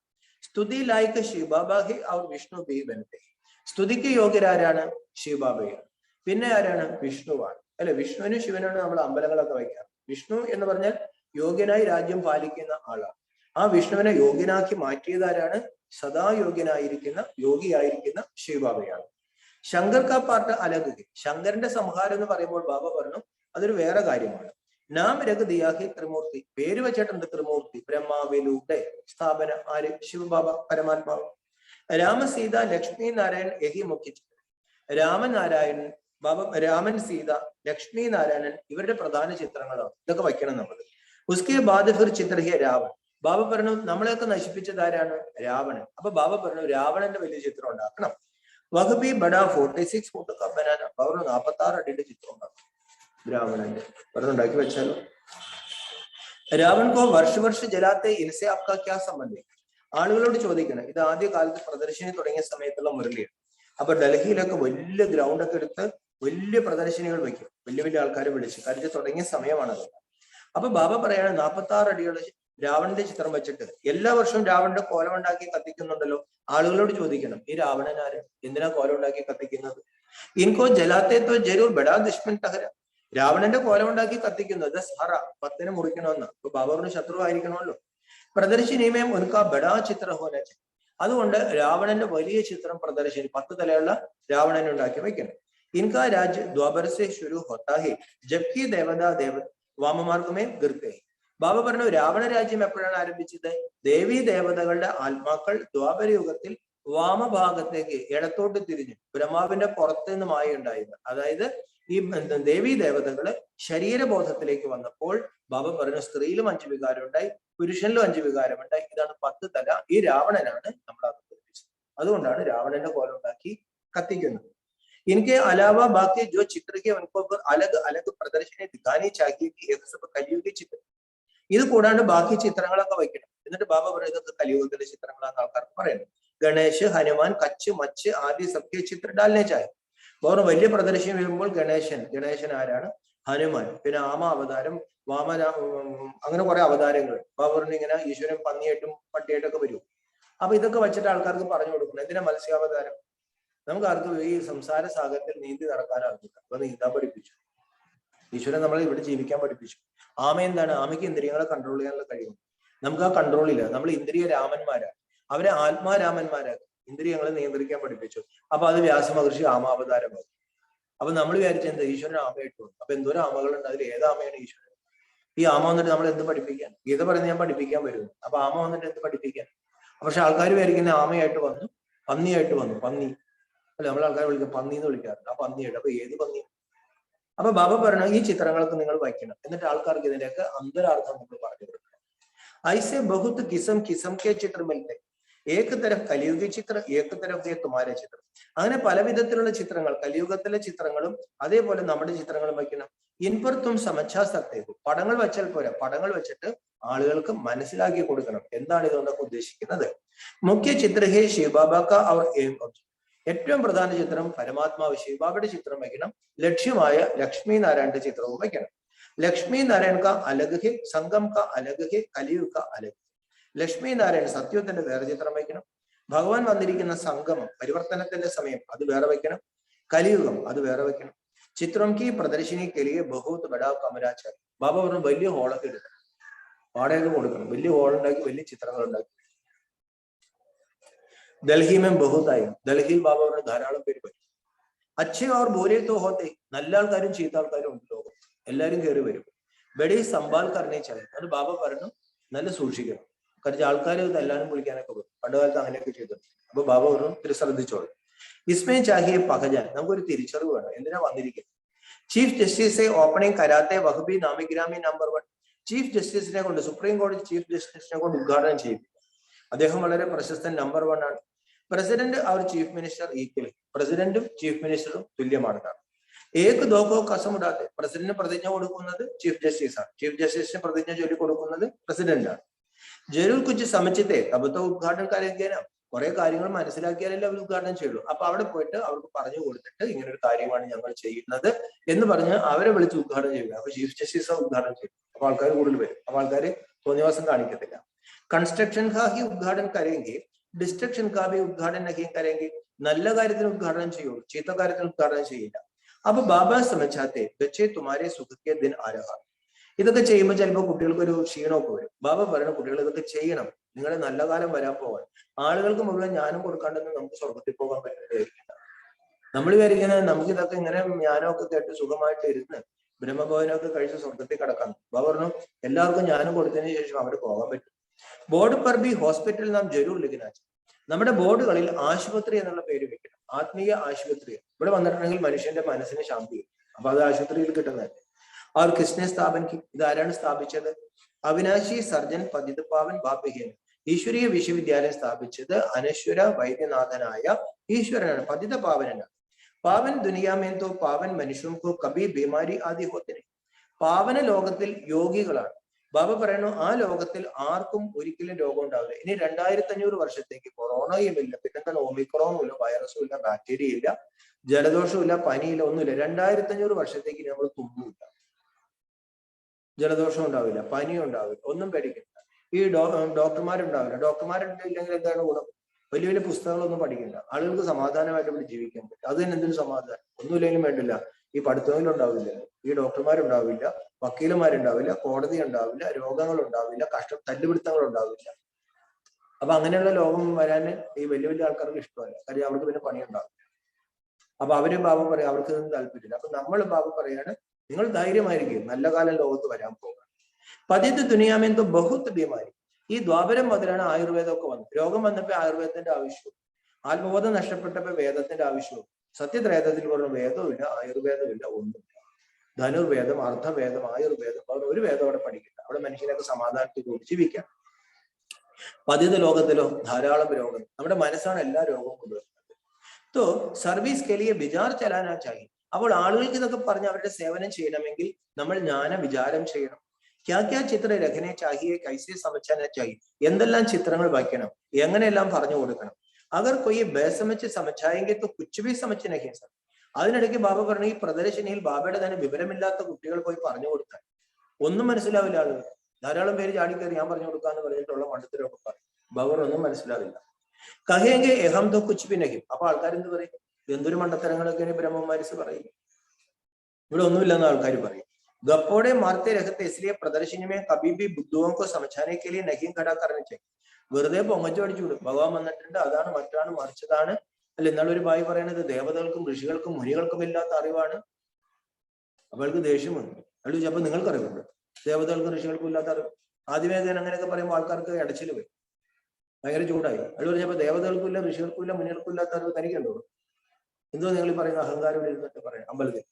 സ്തുതി ലായിക്ക് ശിവബാബ ഹെ അവർ വിഷ്ണു ബി ബനത്തെ. സ്തുതിക്ക് യോഗ്യരാരാണ്? ശിവബാബയാണ്. പിന്നെ ആരാണ്? വിഷ്ണുവാണ് അല്ലെ. വിഷ്ണുവിനും ശിവനാണ് നമ്മൾ അമ്പലങ്ങളൊക്കെ വയ്ക്കാറ്. വിഷ്ണു എന്ന് പറഞ്ഞാൽ യോഗ്യനായി രാജ്യം പാലിക്കുന്ന ആളാണ്. ആ വിഷ്ണുവിനെ യോഗ്യനാക്കി മാറ്റിയതാരാണ്? സദാ യോഗ്യനായിരിക്കുന്ന യോഗിയായിരിക്കുന്ന ശിവബാബയാണ്. ശങ്കർ കാ പാർട്ട് അലഗ്. ശങ്കരന്റെ സംഹാരം എന്ന് പറയുമ്പോൾ ബാബ പറഞ്ഞു അതൊരു വേറെ കാര്യമാണ്. നാം രഘു ദിയാഹി ത്രിമൂർത്തി, പേര് വെച്ചിട്ടുണ്ട് ത്രിമൂർത്തി. ബ്രഹ്മാവിലൂടെ സ്ഥാപന ആര്? ശിവബാബ പരമാത്മാവ്. രാമസീത ലക്ഷ്മി നാരായൺ യഹി മുഖ്യ ചിത്രം. രാമനാരായണൻ ബാബ, രാമൻ സീത ലക്ഷ്മി നാരായണൻ ഇവരുടെ പ്രധാന ചിത്രങ്ങളാണ്. ഇതൊക്കെ വയ്ക്കണം നമ്മൾ. ഉസ്കെ ബാദ് ഫിർ ചിത്ര ഹേ രാവൺ. ബാബ പറഞ്ഞു നമ്മളെയൊക്കെ നശിപ്പിച്ചത് ആരാണ്? രാവണൻ. അപ്പൊ ബാബ പറഞ്ഞു രാവണന്റെ വലിയ ചിത്രം ഉണ്ടാക്കണം. വഹബി ബഡാ 46 ഫുട്ട് ബനാന. ബാബ 46 അടിയുടെ ചിത്രം ഉണ്ടാക്കും രാവണന്റെ. പറഞ്ഞുണ്ടാക്കി വെച്ചാലോ. രാവൺ കോ വർഷ ജലാത്തെ ഇൻസെ ആപ്കാ ക്യാ സംബന്ധം? ആളുകളോട് ചോദിക്കണം. ഇത് ആദ്യ കാലത്ത് പ്രദർശനി തുടങ്ങിയ സമയത്തുള്ള മുരളിയാണ്. അപ്പൊ ഡൽഹിയിലൊക്കെ വലിയ ഗ്രൗണ്ടൊക്കെ എടുത്ത് വലിയ പ്രദർശനികൾ വെക്കും, വലിയ ആൾക്കാരെ വിളിച്ച്. കാര്യം തുടങ്ങിയ സമയമാണത്. അപ്പൊ ബാബ പറയാണ് 46 അടിയുള്ള രാവണന്റെ ചിത്രം വെച്ചിട്ട് എല്ലാ വർഷവും രാവണന്റെ കോലം ഉണ്ടാക്കി കത്തിക്കുന്നുണ്ടല്ലോ. ആളുകളോട് ചോദിക്കണം ഈ രാവണൻ ആര്? എന്തിനാ കോലം ഉണ്ടാക്കി കത്തിക്കുന്നത്? ഇൻകോ ജലാത്തേത്തോ ജരൂർ ബഡാ ദുഷ്മൻ തഹര. രാവണന്റെ കോലം ഉണ്ടാക്കി കത്തിക്കുന്നത് ഹറ, 10നെ മുറിക്കണമെന്ന്. അപ്പൊ ബാബറിന് ശത്രു ആയിരിക്കണമല്ലോ. പ്രദർശനിമയം ഉൻകാ ബഡാ ചിത്ര ഹോന. അതുകൊണ്ട് രാവണന്റെ വലിയ ചിത്രം പ്രദർശനി 10 തലയുള്ള രാവണനെ ഉണ്ടാക്കി വെക്കണം. ഇൻകാ രാജ്യ ദ്വാപര സെ ശുരു ഹോത്താ ഹെ ജബ്കി ദേവതാ വാമമാർഗമേ ഗിർത്തെ. ബാബ പറഞ്ഞു രാവണ രാജ്യം എപ്പോഴാണ് ആരംഭിച്ചത്? ദേവീ ദേവതകളുടെ ആത്മാക്കൾ ദ്വാപര യുഗത്തിൽ വാമഭാഗത്തേക്ക് ഇടത്തോട്ട് തിരിഞ്ഞു ബ്രഹ്മാവിന്റെ പുറത്ത് നിന്ന് മായ ഉണ്ടായിരുന്നു. അതായത് ഈ ദേവീ ദേവതകള് ശരീരബോധത്തിലേക്ക് വന്നപ്പോൾ ബാബ പറഞ്ഞു സ്ത്രീയിലും 5 വികാരം ഉണ്ടായി, പുരുഷനിലും 5 വികാരം ഉണ്ടായി. ഇതാണ് 10 തല. ഈ രാവണനാണ് നമ്മൾ അത് പഠിപ്പിച്ചത്. അതുകൊണ്ടാണ് രാവണന്റെ കോലം ഉണ്ടാക്കി കത്തിക്കുന്നത്. इनके अलावा बाकी जो चित्र के उनको अलग अलग प्रदर्शनी दिखानी चाहिए कि एक सब कलियुगी चित्र. ഇത് കൂടാണ്ട് ബാക്കി ചിത്രങ്ങളൊക്കെ വെക്കണം. എന്നിട്ട് ബാബ പറയുന്നത് ഇതൊക്കെ കലിയുഗത്തിലെ ചിത്രങ്ങളാണ് ആൾക്കാർക്ക് പറയുന്നത്. ഗണേശ്, ഹനുമാൻ, കച്ച്, മച്ച് ആദ്യ സബ്കെ ചിത്ര ഡാൽനെ ചായ. വേറെ വലിയ പ്രദർശനം വരുമ്പോൾ ഗണേശൻ ആരാണ്? ഹനുമാൻ. പിന്നെ ആമ അവതാരം, വാമന, അങ്ങനെ കുറെ അവതാരങ്ങൾ. ബാബ പറഞ്ഞു ഇങ്ങനെ ഈശ്വരൻ പന്നിയായിട്ടും പട്ടിയായിട്ടൊക്കെ വരും. അപ്പൊ ഇതൊക്കെ വെച്ചിട്ട് ആൾക്കാർക്ക് പറഞ്ഞു കൊടുക്കണം. എന്തിനാ മത്സ്യാവതാരം? നമുക്ക് ആർക്കും ഈ സംസാര സാഗരത്തിൽ നീന്തി നടക്കാനാകില്ല. അപ്പൊ നീന്താൻ പഠിപ്പിച്ചു ഈശ്വരൻ. നമ്മളെ ഇവിടെ ജീവിക്കാൻ പഠിപ്പിച്ചു. ആമ എന്താണ്? ആമയ്ക്ക് ഇന്ദ്രിയങ്ങളെ കൺട്രോൾ ചെയ്യാനുള്ള കഴിവ്. നമുക്ക് ആ കൺട്രോൾ ഇല്ല. നമ്മൾ ഇന്ദ്രിയ രാമന്മാരാണ്, അവരെ ആത്മാരാമന്മാരാണ്. ഇന്ദ്രിയങ്ങളെ നിയന്ത്രിക്കാൻ പഠിപ്പിച്ചു. അപ്പൊ അത് വ്യാസമഹർഷി ആമാവതാരമായി. അപ്പൊ നമ്മൾ വിചാരിച്ചെന്ത്? ഈശ്വരൻ ആമയായിട്ട് വന്നു. അപ്പൊ എന്തോരം ആമകളുണ്ട്, അതിൽ ഏത് ആമയാണ് ഈശ്വരൻ? ഈ ആമ വന്നിട്ട് നമ്മൾ എന്ത് പഠിപ്പിക്കാൻ? ഗീത പറയുന്നത് ഞാൻ പഠിപ്പിക്കാൻ വരുന്നു. അപ്പൊ ആമ വന്നിട്ട് എന്ത് പഠിപ്പിക്കാൻ? പക്ഷെ ആൾക്കാർ വിചാരിക്കുന്ന ആമയായിട്ട് വന്നു, പന്നിയായിട്ട് വന്നു. പന്നി അല്ലെ നമ്മൾ ആൾക്കാരെ വിളിക്കും, പന്നി എന്ന് വിളിക്കാറുണ്ട്. ആ പന്നിയായിട്ട്. അപ്പൊ ഏത് പന്നി? അപ്പൊ ബാബ പറഞ്ഞു ഈ ചിത്രങ്ങളൊക്കെ നിങ്ങൾ വയ്ക്കണം. എന്നിട്ട് ആൾക്കാർക്ക് ഇതിന്റെയൊക്കെ അന്തരാർത്ഥം നമ്മൾ പറഞ്ഞു കൊടുക്കണം. ഐസെ ബഹുത്ത് കിസം കെ ചിത്ര മിൽത്തെ. ഏക് തരഫ് കലിയുഗി ചിത്രം, ഏക് തരഫ് തുമാരെ ചിത്രം. അങ്ങനെ പല വിധത്തിലുള്ള ചിത്രങ്ങൾ, കലിയുഗത്തിലെ ചിത്രങ്ങളും അതേപോലെ നമ്മുടെ ചിത്രങ്ങളും വയ്ക്കണം. ഇൻപുറത്തും സമച്ഛാസത്തേക്കും, പടങ്ങൾ വെച്ചാൽ പോരാ, പടങ്ങൾ വെച്ചിട്ട് ആളുകൾക്ക് മനസ്സിലാക്കി കൊടുക്കണം എന്താണ് ഇതുകൊണ്ടൊക്കെ ഉദ്ദേശിക്കുന്നത്. മുഖ്യ ചിത്ര ഹേ ശിവബാബ അവർ ഏറ്റവും പ്രധാന ചിത്രം പരമാത്മാവ് ശിവബാബയുടെ ചിത്രം വയ്ക്കണം. ലക്ഷ്യമായ ലക്ഷ്മി നാരായണന്റെ ചിത്രവും വയ്ക്കണം. ലക്ഷ്മി നാരായണ കാ അലഗ് ഹെ, സംഗം കാ അലഗ് ഹെ, കലിയുഗ് കാ അലഗ്. ലക്ഷ്മി നാരായണ സത്യത്തിന്റെ വേറെ ചിത്രം വയ്ക്കണം. ഭഗവാൻ വന്നിരിക്കുന്ന സംഗമം, പരിവർത്തനത്തിന്റെ സമയം, അത് വേറെ വയ്ക്കണം. കലിയുഗം അത് വേറെ വയ്ക്കണം. ചിത്രം കി പ്രദർശിനി കെലിയെ ബഹുത് ബഡാ കമരാചാരി. ബാബ പറഞ്ഞു വലിയ ഹോളൊക്കെ എടുക്കണം, വാടക കൊടുക്കണം, വലിയ ഹോളുണ്ടാക്കി വലിയ ചിത്രങ്ങൾ ഉണ്ടാക്കി. ഡൽഹിമേം ബഹുതായി, ഡൽഹിയിൽ ബാബ പറഞ്ഞു ധാരാളം പേര് വരും. അച്ഛ ഓർ ബോലെ തോ ഹോത്തെ, നല്ല ആൾക്കാരും ചീത്ത ആൾക്കാരും ഉണ്ട് ലോകം, എല്ലാവരും കയറി വരും. ബഡി സംഭാൽ കരണേ ചാഹി, അത് ബാബ പറഞ്ഞു നല്ല സൂക്ഷിക്കണം. കുറച്ച് ആൾക്കാർ എല്ലാവരും വിളിക്കാനൊക്കെ വരും, പണ്ട് കാലത്ത് അങ്ങനെയൊക്കെ ചെയ്തിട്ടുണ്ട്. അപ്പൊ ബാബ പറഞ്ഞു ഇത്തിരി ശ്രദ്ധിച്ചോളൂ. ഇസ്മേ ചാഹിയെ പകജാൻ, നമുക്കൊരു തിരിച്ചറിവ് വേണം എന്തിനാ വന്നിരിക്കുന്നത്. ചീഫ് ജസ്റ്റിസെ ഓപ്പണിംഗ് കരാത്തെ വഹബി നാമിഗ്രാമി നമ്പർ 1. ചീഫ് ജസ്റ്റിസിനെ കൊണ്ട്, സുപ്രീം കോടതി ചീഫ് ജസ്റ്റിസിനെ കൊണ്ട് ഉദ്ഘാടനം ചെയ്യിപ്പിക്കും. അദ്ദേഹം വളരെ പ്രശസ്തൻ, നമ്പർ 1 ആണ്. പ്രസിഡന്റ് അവർ ചീഫ് മിനിസ്റ്റർ ഈക്വലി, പ്രസിഡന്റും ചീഫ് മിനിസ്റ്ററും തുല്യമാണെന്നാണ്. ഏക് ദോക്കോ കസമുടാത്തെ, പ്രസിഡന്റിന് പ്രതിജ്ഞ കൊടുക്കുന്നത് ചീഫ് ജസ്റ്റിസ് ആണ്, ചീഫ് ജസ്റ്റിസിന് പ്രതിജ്ഞ ചൊല്ലി കൊടുക്കുന്നത് പ്രസിഡന്റ് ആണ്. ജരൂർ കുച്ച് സമച്ചിത്തെ അബദ്ധ ഉദ്ഘാടനം കാര്യേന, കുറെ കാര്യങ്ങൾ മനസ്സിലാക്കിയാലല്ലേ അവർ ഉദ്ഘാടനം ചെയ്യുള്ളൂ. അപ്പൊ അവിടെ പോയിട്ട് അവർക്ക് പറഞ്ഞു കൊടുത്തിട്ട് ഇങ്ങനെ ഒരു കാര്യമാണ് ഞങ്ങൾ ചെയ്യുന്നത് എന്ന് പറഞ്ഞ് അവരെ വിളിച്ച് ഉദ്ഘാടനം ചെയ്യുക. അപ്പൊ ചീഫ് ജസ്റ്റിസ് ഉദ്ഘാടനം ചെയ്യും. അപ്പൊ ആൾക്കാർ കൂടുതൽ വരും. അപ്പൊ ആൾക്കാർ തോന്നിവാസം കാണിക്കത്തില്ല. കൺസ്ട്രക്ഷൻ കാ ഹി ഉദ്ഘാടനം കരയെങ്കിൽ ഡിസ്ട്രക്ഷൻ കാ ഭി ഉദ്ഘാടനം നഹീ കരയെങ്കിൽ, നല്ല കാര്യത്തിന് ഉദ്ഘാടനം ചെയ്യുള്ളൂ, ചീത്ത കാര്യത്തിന് ഉദ്ഘാടനം ചെയ്യില്ല. അപ്പൊ ബാബ സമച്ചാത്തെ ബച്ചേ തുമാരെ സുഖിയ ദിൻ ആരഹ. ഇതൊക്കെ ചെയ്യുമ്പോൾ ചിലപ്പോൾ കുട്ടികൾക്ക് ഒരു ക്ഷീണമൊക്കെ വരും. ബാബ പറയുന്ന കുട്ടികൾ ഇതൊക്കെ ചെയ്യണം, നിങ്ങളുടെ നല്ല കാലം വരാൻ പോകാൻ. ആളുകൾക്ക് മുഴുവൻ ജ്ഞാനം കൊടുക്കാണ്ടെന്ന് നമുക്ക് സ്വർഗത്തിൽ പോകാൻ പറ്റുന്നതായിരിക്കില്ല. നമ്മൾ വിചാരിക്കുന്നത് നമുക്ക് ഇതൊക്കെ ഇങ്ങനെ ജ്ഞാനമൊക്കെ കേട്ട് സുഖമായിട്ട് ഇരുന്ന് ബ്രഹ്മഭവനമൊക്കെ കഴിച്ച് സ്വർഗത്തിൽ കിടക്കാം. ബാബ പറഞ്ഞു എല്ലാവർക്കും ജ്ഞാനം കൊടുത്തതിന് ശേഷം അവിടെ പോകാൻ പറ്റും. ബോർഡ് പർ ബി ഹോസ്പിറ്റൽ നാം ജരൂർ ലിഖനാ. നമ്മുടെ ബോർഡുകളിൽ ആശുപത്രി എന്നുള്ള പേര് വെക്കണം, ആത്മീയ ആശുപത്രി. ഇവിടെ വന്നിട്ടുണ്ടെങ്കിൽ മനുഷ്യന്റെ മനസ്സിന് ശാന്തി കിട്ടും. അപ്പൊ അത് ആശുപത്രിയിൽ കിട്ടുന്നതല്ലേ. അവർ കിസ്നെ സ്ഥാപൻ, ഇതാരാണ് സ്ഥാപിച്ചത്? അവിനാശി സർജൻ പതിത് പാവൻ ബാപ്പഹേൻ, ഈശ്വരീയ വിശ്വവിദ്യാലയം സ്ഥാപിച്ചത് അനശ്വര വൈദ്യനാഥനായ ഈശ്വരനാണ്, പതിത പാവനാണ്. പാവൻ ദുനിയാമേൻ തോ പാവൻ മനുഷ്യർക്കോ കബി ബീമാരി ആദി ഹോത്തിനെ. പാവന ലോകത്തിൽ യോഗികളാണ്. ബാബ പറയുന്നു ആ ലോകത്തിൽ ആർക്കും ഒരിക്കലും രോഗം ഉണ്ടാവില്ല. ഇനി 2500 വർഷത്തേക്ക് കൊറോണയും ഇല്ല, പിന്നെന്താണ് ഒമിക്രോണും ഇല്ല, വൈറസും ഇല്ല, ബാക്ടീരിയ ഇല്ല, ജലദോഷവും ഇല്ല, പനിയില്ല, ഒന്നുമില്ല. 2500 വർഷത്തേക്ക് നമ്മൾ തുമ്മില്ല, ജലദോഷം ഉണ്ടാവില്ല, പനി ഉണ്ടാവില്ല, ഒന്നും പേടിക്കില്ല. ഈ ഡോക്ടർമാരുണ്ടാവില്ല. ഡോക്ടർമാരുണ്ടെങ്കിൽ എന്താണ് ഗുണം? വലിയ വലിയ പുസ്തകങ്ങളൊന്നും പഠിക്കില്ല. ആളുകൾക്ക് സമാധാനമായിട്ട് ഇവിടെ ജീവിക്കാൻ പറ്റും. അത് തന്നെ എന്തൊരു സമാധാനം. ഒന്നുമില്ലെങ്കിലും വേണ്ടില്ല, ഈ പഠിത്തങ്ങളുണ്ടാവില്ല, ഈ ഡോക്ടർമാരുണ്ടാവില്ല, വക്കീലന്മാരുണ്ടാവില്ല, കോടതി ഉണ്ടാവില്ല, രോഗങ്ങൾ ഉണ്ടാവില്ല, തല്ലുപിടുത്തങ്ങൾ ഉണ്ടാവില്ല. അപ്പൊ അങ്ങനെയുള്ള ലോകം വരാൻ ഈ വലിയ വലിയ ആൾക്കാർക്ക് ഇഷ്ടമല്ല. കാര്യം അവർക്ക് പിന്നെ പണിയുണ്ടാവില്ല. അപ്പൊ അവര് ബാബ പറയാം അവർക്ക് ഇതൊന്നും താല്പര്യമില്ല. അപ്പൊ നമ്മൾ ബാബ പറയാണ് നിങ്ങൾ ധൈര്യമായിരിക്കും, നല്ല കാലം ലോകത്ത് വരാൻ പോകാൻ. പതിത് ദുനിയാമെന്തോ ബഹുത്ത് ബീമാരി. ഈ ദ്വാപരം മുതലാണ് ആയുർവേദമൊക്കെ വന്നത്. രോഗം വന്നപ്പോ ആയുർവേദത്തിന്റെ ആവശ്യവും, ആത്മബോധം നഷ്ടപ്പെട്ടപ്പോ വേദത്തിന്റെ ആവശ്യവും. സത്യത്രേദത്തിൽ പറഞ്ഞ വേദമില്ല, ആയുർവേദമില്ല, ഒന്നുമില്ല. ധനുർവേദം, അർദ്ധവേദം, ആയുർവേദം, അവർ ഒരു വേദം അവിടെ പഠിക്കില്ല. അവിടെ മനുഷ്യനൊക്കെ സമാധാനത്തിൽ കൂടി ജീവിക്കാം. പതിത ലോകത്തിലോ ധാരാളം രോഗം. നമ്മുടെ മനസ്സാണ് എല്ലാ രോഗവും കൊണ്ടുവരുന്നത്. തോ സർവീസ് കെലിയെ വിചാർ ചലാനാ ചാഹി. അപ്പോൾ ആളുകൾക്ക് ഇതൊക്കെ പറഞ്ഞ് അവരുടെ സേവനം ചെയ്യണമെങ്കിൽ നമ്മൾ ജ്ഞാന വിചാരം ചെയ്യണം. ക്യാ ക്യാ ചിത്ര രഖനെ ചാഹിയെ കൈസെ സമച്ചാനാ ചാഹി. എന്തെല്ലാം ചിത്രങ്ങൾ വയ്ക്കണം, എങ്ങനെയെല്ലാം പറഞ്ഞു കൊടുക്കണം. അഗർ കൊയ്യെ ബേസമച്ച് സമച്ചായെങ്കിൽ തോ കുച്ച് ഭി സമച്ച് നഹീ സർ. അതിനിടയ്ക്ക് ബാബ പറഞ്ഞു ഈ പ്രദർശനിയിൽ ബാബയുടെ തന്നെ വിവരമില്ലാത്ത കുട്ടികൾ പോയി പറഞ്ഞു കൊടുക്കാൻ ഒന്നും മനസ്സിലാവില്ല. ആളുകൾ ധാരാളം പേര് ചാടിക്കയറി ഞാൻ പറഞ്ഞു കൊടുക്കാന്ന് പറഞ്ഞിട്ടുള്ള മണ്ടത്തിലൊക്കെ പറയും. ബാബ ഒന്നും മനസ്സിലാവില്ല. കഹേങ്കെ എഹം തോ കുച്ച് ഭി നഹീം. അപ്പൊ ആൾക്കാരെന്ത് പറയും? എന്തൊരു മണ്ടത്തരങ്ങളൊക്കെയാണ് ബ്രഹ്മമാരിസ് പറയും. ഇവിടെ ഒന്നുമില്ലെന്ന് ആൾക്കാർ പറയും. ഗപ്പോടെ മാർത്തെ രഹത്തെ ഇസ്ലിയെ പ്രദർശനമേ കബീബി ബുദ്ധുവോക്കോ സമച്ചാനേക്കലിയെ നഹീം ഖടാ കറണിച്ചേ. വെറുതെ പൊങ്ങച്ചു പഠിച്ചു വിടും. ഭഗവാൻ വന്നിട്ടുണ്ട്, അതാണ് മറ്റാണ് മറിച്ചതാണ്. അല്ല, ഇന്നാളൊരു ഭായി പറയണത് ദേവതകൾക്കും ഋഷികൾക്കും മുനികൾക്കും ഇല്ലാത്ത അറിവാണ്. അപ്പൊ അവൾക്ക് ദേഷ്യം വന്നു. അയാൾ ചോദിച്ചപ്പോ നിങ്ങൾക്ക് അറിവുണ്ട്, ദേവതകൾക്കും ഋഷികൾക്കും ഇല്ലാത്ത അറിവ്. ആദ്യമേ അങ്ങനെയൊക്കെ പറയുമ്പോൾ ആൾക്കാർക്ക് ഇടച്ചിൽ വരും, ഭയങ്കര ചൂടായി. അയാൾ പറഞ്ഞപ്പോ ദേവതകൾക്കും ഇല്ല, ഋഷികൾക്കും ഇല്ല, മുനികൾക്കും ഇല്ലാത്ത അറിവ് തനിക്കുണ്ടോ? എന്തോ നിങ്ങൾ ഈ പറയുന്ന അഹങ്കാരം ഇരുന്നിട്ട് പറയാം അമ്പലത്തിൽ.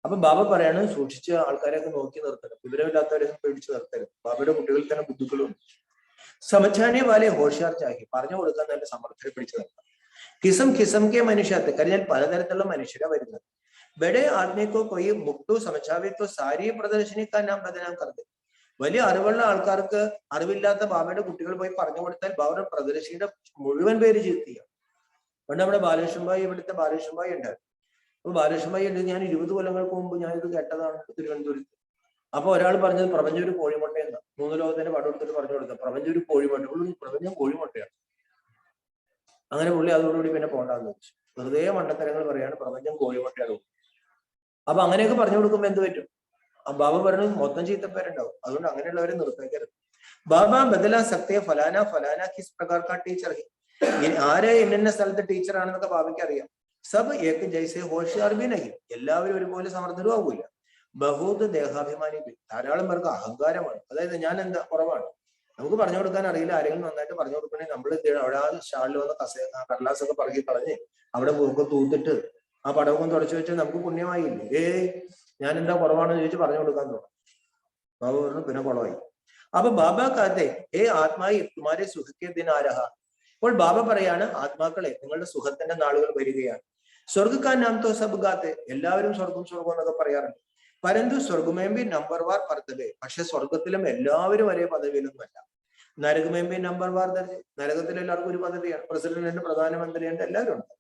അപ്പൊ ബാബ പറയാണ് സൂക്ഷിച്ച് ആൾക്കാരെയൊക്കെ നോക്കി നിർത്തണം, വിവരമില്ലാത്തവരെയൊക്കെ പേടിച്ച് നിർത്തരുത്. ബാബയുടെ കുട്ടികളിൽ തന്നെ ബുദ്ധികളുണ്ട്. സമച്ചാനെ വാലെ ഹോഷിയാർ ചാഹി, പറഞ്ഞു കൊടുക്കാൻ നല്ല സമർത്ഥരെ പിടിച്ചു നിർത്താം. കിസം കിസം കെ മനുഷ്യത്തെ, കഴിഞ്ഞാൽ പലതരത്തിലുള്ള മനുഷ്യരെ വരുന്നത്. ബഡേ ആദ്മിക്കോ കൊയ് മുക്തു സമച്ചാവിത്തോ സാരി പ്രദർശനിക്കാൻ നാം ബദനാം കരുത്. വലിയ അറിവുള്ള ആൾക്കാർക്ക് അറിവില്ലാത്ത ബാബയുടെ കുട്ടികൾ പോയി പറഞ്ഞു കൊടുത്താൽ ബാബയുടെ പ്രദർശിനിയുടെ മുഴുവൻ പേര് ചീർത്തിയ. പണ്ട് നമ്മുടെ ബാലകൃഷ്ണൻഭായി, ഇവിടുത്തെ ബാലകൃഷ്ണൻഭായി ഉണ്ടായിരുന്നു. അപ്പൊ ബാലകൃഷ്ണൻഭായി ഉണ്ട്, ഞാൻ 20 കൊല്ലങ്ങൾക്ക് മുമ്പ് ഞാനിത് കേട്ടതാണ് തിരുവനന്തപുരത്ത്. അപ്പൊ ഒരാൾ പറഞ്ഞത് പ്രപഞ്ചം ഒരു കോഴിമുട്ട എന്ന, 3 ലോകത്തിന്റെ പടം എടുത്തിട്ട് പറഞ്ഞു കൊടുക്കുക, പ്രപഞ്ചം ഒരു കോഴിമുട്ട, പ്രപഞ്ചം കോഴിമുട്ടയാണ്. അങ്ങനെ പുള്ളി അതോടുകൂടി പിന്നെ പോണ്ടാന്ന് വെച്ചു. വെറുതെ മണ്ടത്തരങ്ങൾ പറയാണ്, പ്രപഞ്ചം കോഴിമുട്ടയാണ്. അപ്പൊ അങ്ങനെയൊക്കെ പറഞ്ഞു കൊടുക്കുമ്പോ എന്ത് പറ്റും? ബാബ പറഞ്ഞു മൊത്തം ചീത്തപ്പേരുണ്ടാവും. അതുകൊണ്ട് അങ്ങനെയുള്ളവരെ നിർത്തേക്കരുത്. ബാബ ബദലാ സക്തേ ഫലാന ഫലാന കിസ് പ്രകാർ കാ ടീച്ചർ, ആരെ ഇന്ന സ്ഥലത്തെ ടീച്ചർ ആണെന്നൊക്കെ ബാബയ്ക്ക് അറിയാം. സബ് ഏക് ജൈസെ ഹോഷിയാർ ബി നഹി, എല്ലാവരും ഒരുപോലെ സമർത്ഥരും ആവൂല. ബഹുത് ദേഹാഭിമാനി, ധാരാളം പേർക്ക് അഹങ്കാരമാണ്. അതായത് ഞാൻ എന്താ കുറവാണ്, നമുക്ക് പറഞ്ഞു കൊടുക്കാൻ അറിയില്ല. ആരെങ്കിലും നന്നായിട്ട് പറഞ്ഞു കൊടുക്കണമെങ്കിൽ നമ്മൾ എന്ത് ചെയ്യണം? അവിടെ ആ സ്റ്റാളിൽ വന്ന കടലാസൊക്കെ പറക്കി കളഞ്ഞ് അവിടെ പൂക്കെ തൂത്തിട്ട് ആ പടവും തുടച്ചു വെച്ചാൽ നമുക്ക് പുണ്യമായില്ലേ? ഞാൻ എന്താ കുറവാണെന്ന് ചോദിച്ച് പറഞ്ഞു കൊടുക്കാൻ തുടങ്ങും. ബാബ പറഞ്ഞു പിന്നെ കുളമായി. അപ്പൊ ബാബ കാത്തെ ഹേ ആത്മായി തുമാരെ സുഖക്കെ ദിൻ ആരഹ. അപ്പോൾ ബാബ പറയാണ്, ആത്മാക്കളെ നിങ്ങളുടെ സുഖത്തിന്റെ നാളുകൾ വരികയാണ്. സ്വർഗക്കാൻ നാം തോ സബ് ഗാത്തെ, എല്ലാവരും സ്വർഗം സ്വർഗം എന്നൊക്കെ പറയാറുണ്ട്. പരന്തു സ്വർഗമേമ്പി നമ്പർ വാർ പർത്തവേ, പക്ഷെ സ്വർഗത്തിലും എല്ലാവരും ഒരേ പദവിയിലൊന്നുമല്ല. നരകമേമ്പി നമ്പർ വാർ ദർജ, നരകത്തിൽ എല്ലാവർക്കും ഒരു പദവിയാണ്. പ്രസിഡന്റ്, പ്രധാനമന്ത്രിയുണ്ട്, എല്ലാവരും ഉണ്ട്.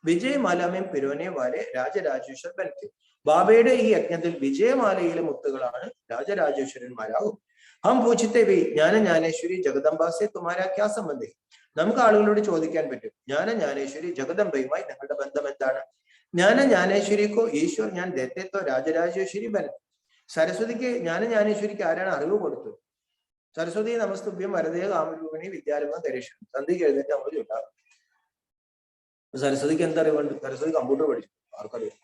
വിജയമാലാമയും പിരോനെ വാലെ രാജരാജേശ്വർ ബനത്തെ, ബാബയുടെ ഈ യജ്ഞത്തിൽ വിജയമാലയിലെ മുത്തുകളാണ് രാജരാജേശ്വരന്മാരാകും. ഹം പൂछते भी ജ്ഞാന ജ്ഞാനേശ്വരി ജഗദംബാസെ തുമാരാ ക്യാ സംബന്ധി, നമുക്ക് ആളുകളോട് ചോദിക്കാൻ പറ്റും, ജ്ഞാന ജ്ഞാനേശ്വരി ജഗദംബയുമായി നിങ്ങളുടെ ബന്ധം എന്താണ്? ജ്ഞാന ജ്ഞാനേശ്വരിക്കോ ഈശ്വർ ഞാൻ ദേത്തേത്തോ രാജരാജേശ്വരി ബന. സരസ്വതിക്ക് ജ്ഞാന ജ്ഞാനേശ്വരിക്ക് ആരാണ് അറിവ് കൊടുത്തത്? സരസ്വതി നമസ്തുഭ്യം വരദേ കാമരൂപിണി വിദ്യാരംഭം ധരിഷണം, സന്ധ്യക്ക് എഴുന്നേറ്റ് നമ്മൾ ചൊല്ലാറുണ്ട്. സരസ്വതിക്ക് എന്തറിവുണ്ട്? സരസ്വതി കമ്പ്യൂട്ടർ പഠിച്ചു, ആർക്കറിയാം.